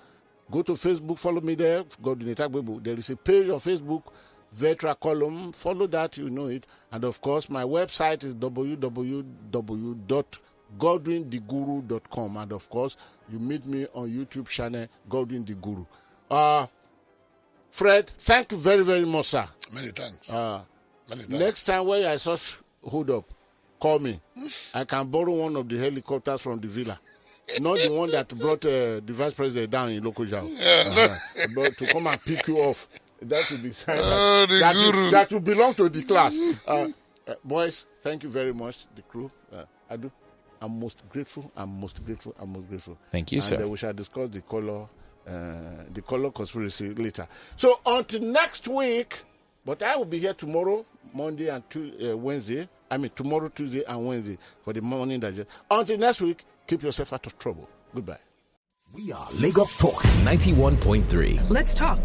Go to Facebook, follow me there, Godwin Buebu. There is a page on Facebook, Vetra Column. Follow that, you know it. And of course, my website is www.godwintheguru.com. And of course, you meet me on YouTube channel, Godwin the Guru. Fred, thank you very, very much, sir. Many thanks. Many thanks. Next time when I saw hold up, call me. I can borrow one of the helicopters from the villa. Not the one that brought the vice president down in Lokoja. But to come and pick you off. That will be that will belong to the class. Boys, thank you very much, the crew. I'm most grateful. Thank you, sir. And we shall discuss the color conspiracy later. So until next week, but I will be here tomorrow, Monday and Wednesday. Tomorrow, Tuesday and Wednesday for the morning digest. Until next week, keep yourself out of trouble. Goodbye. We are Lagos Talks 91.3. Let's talk.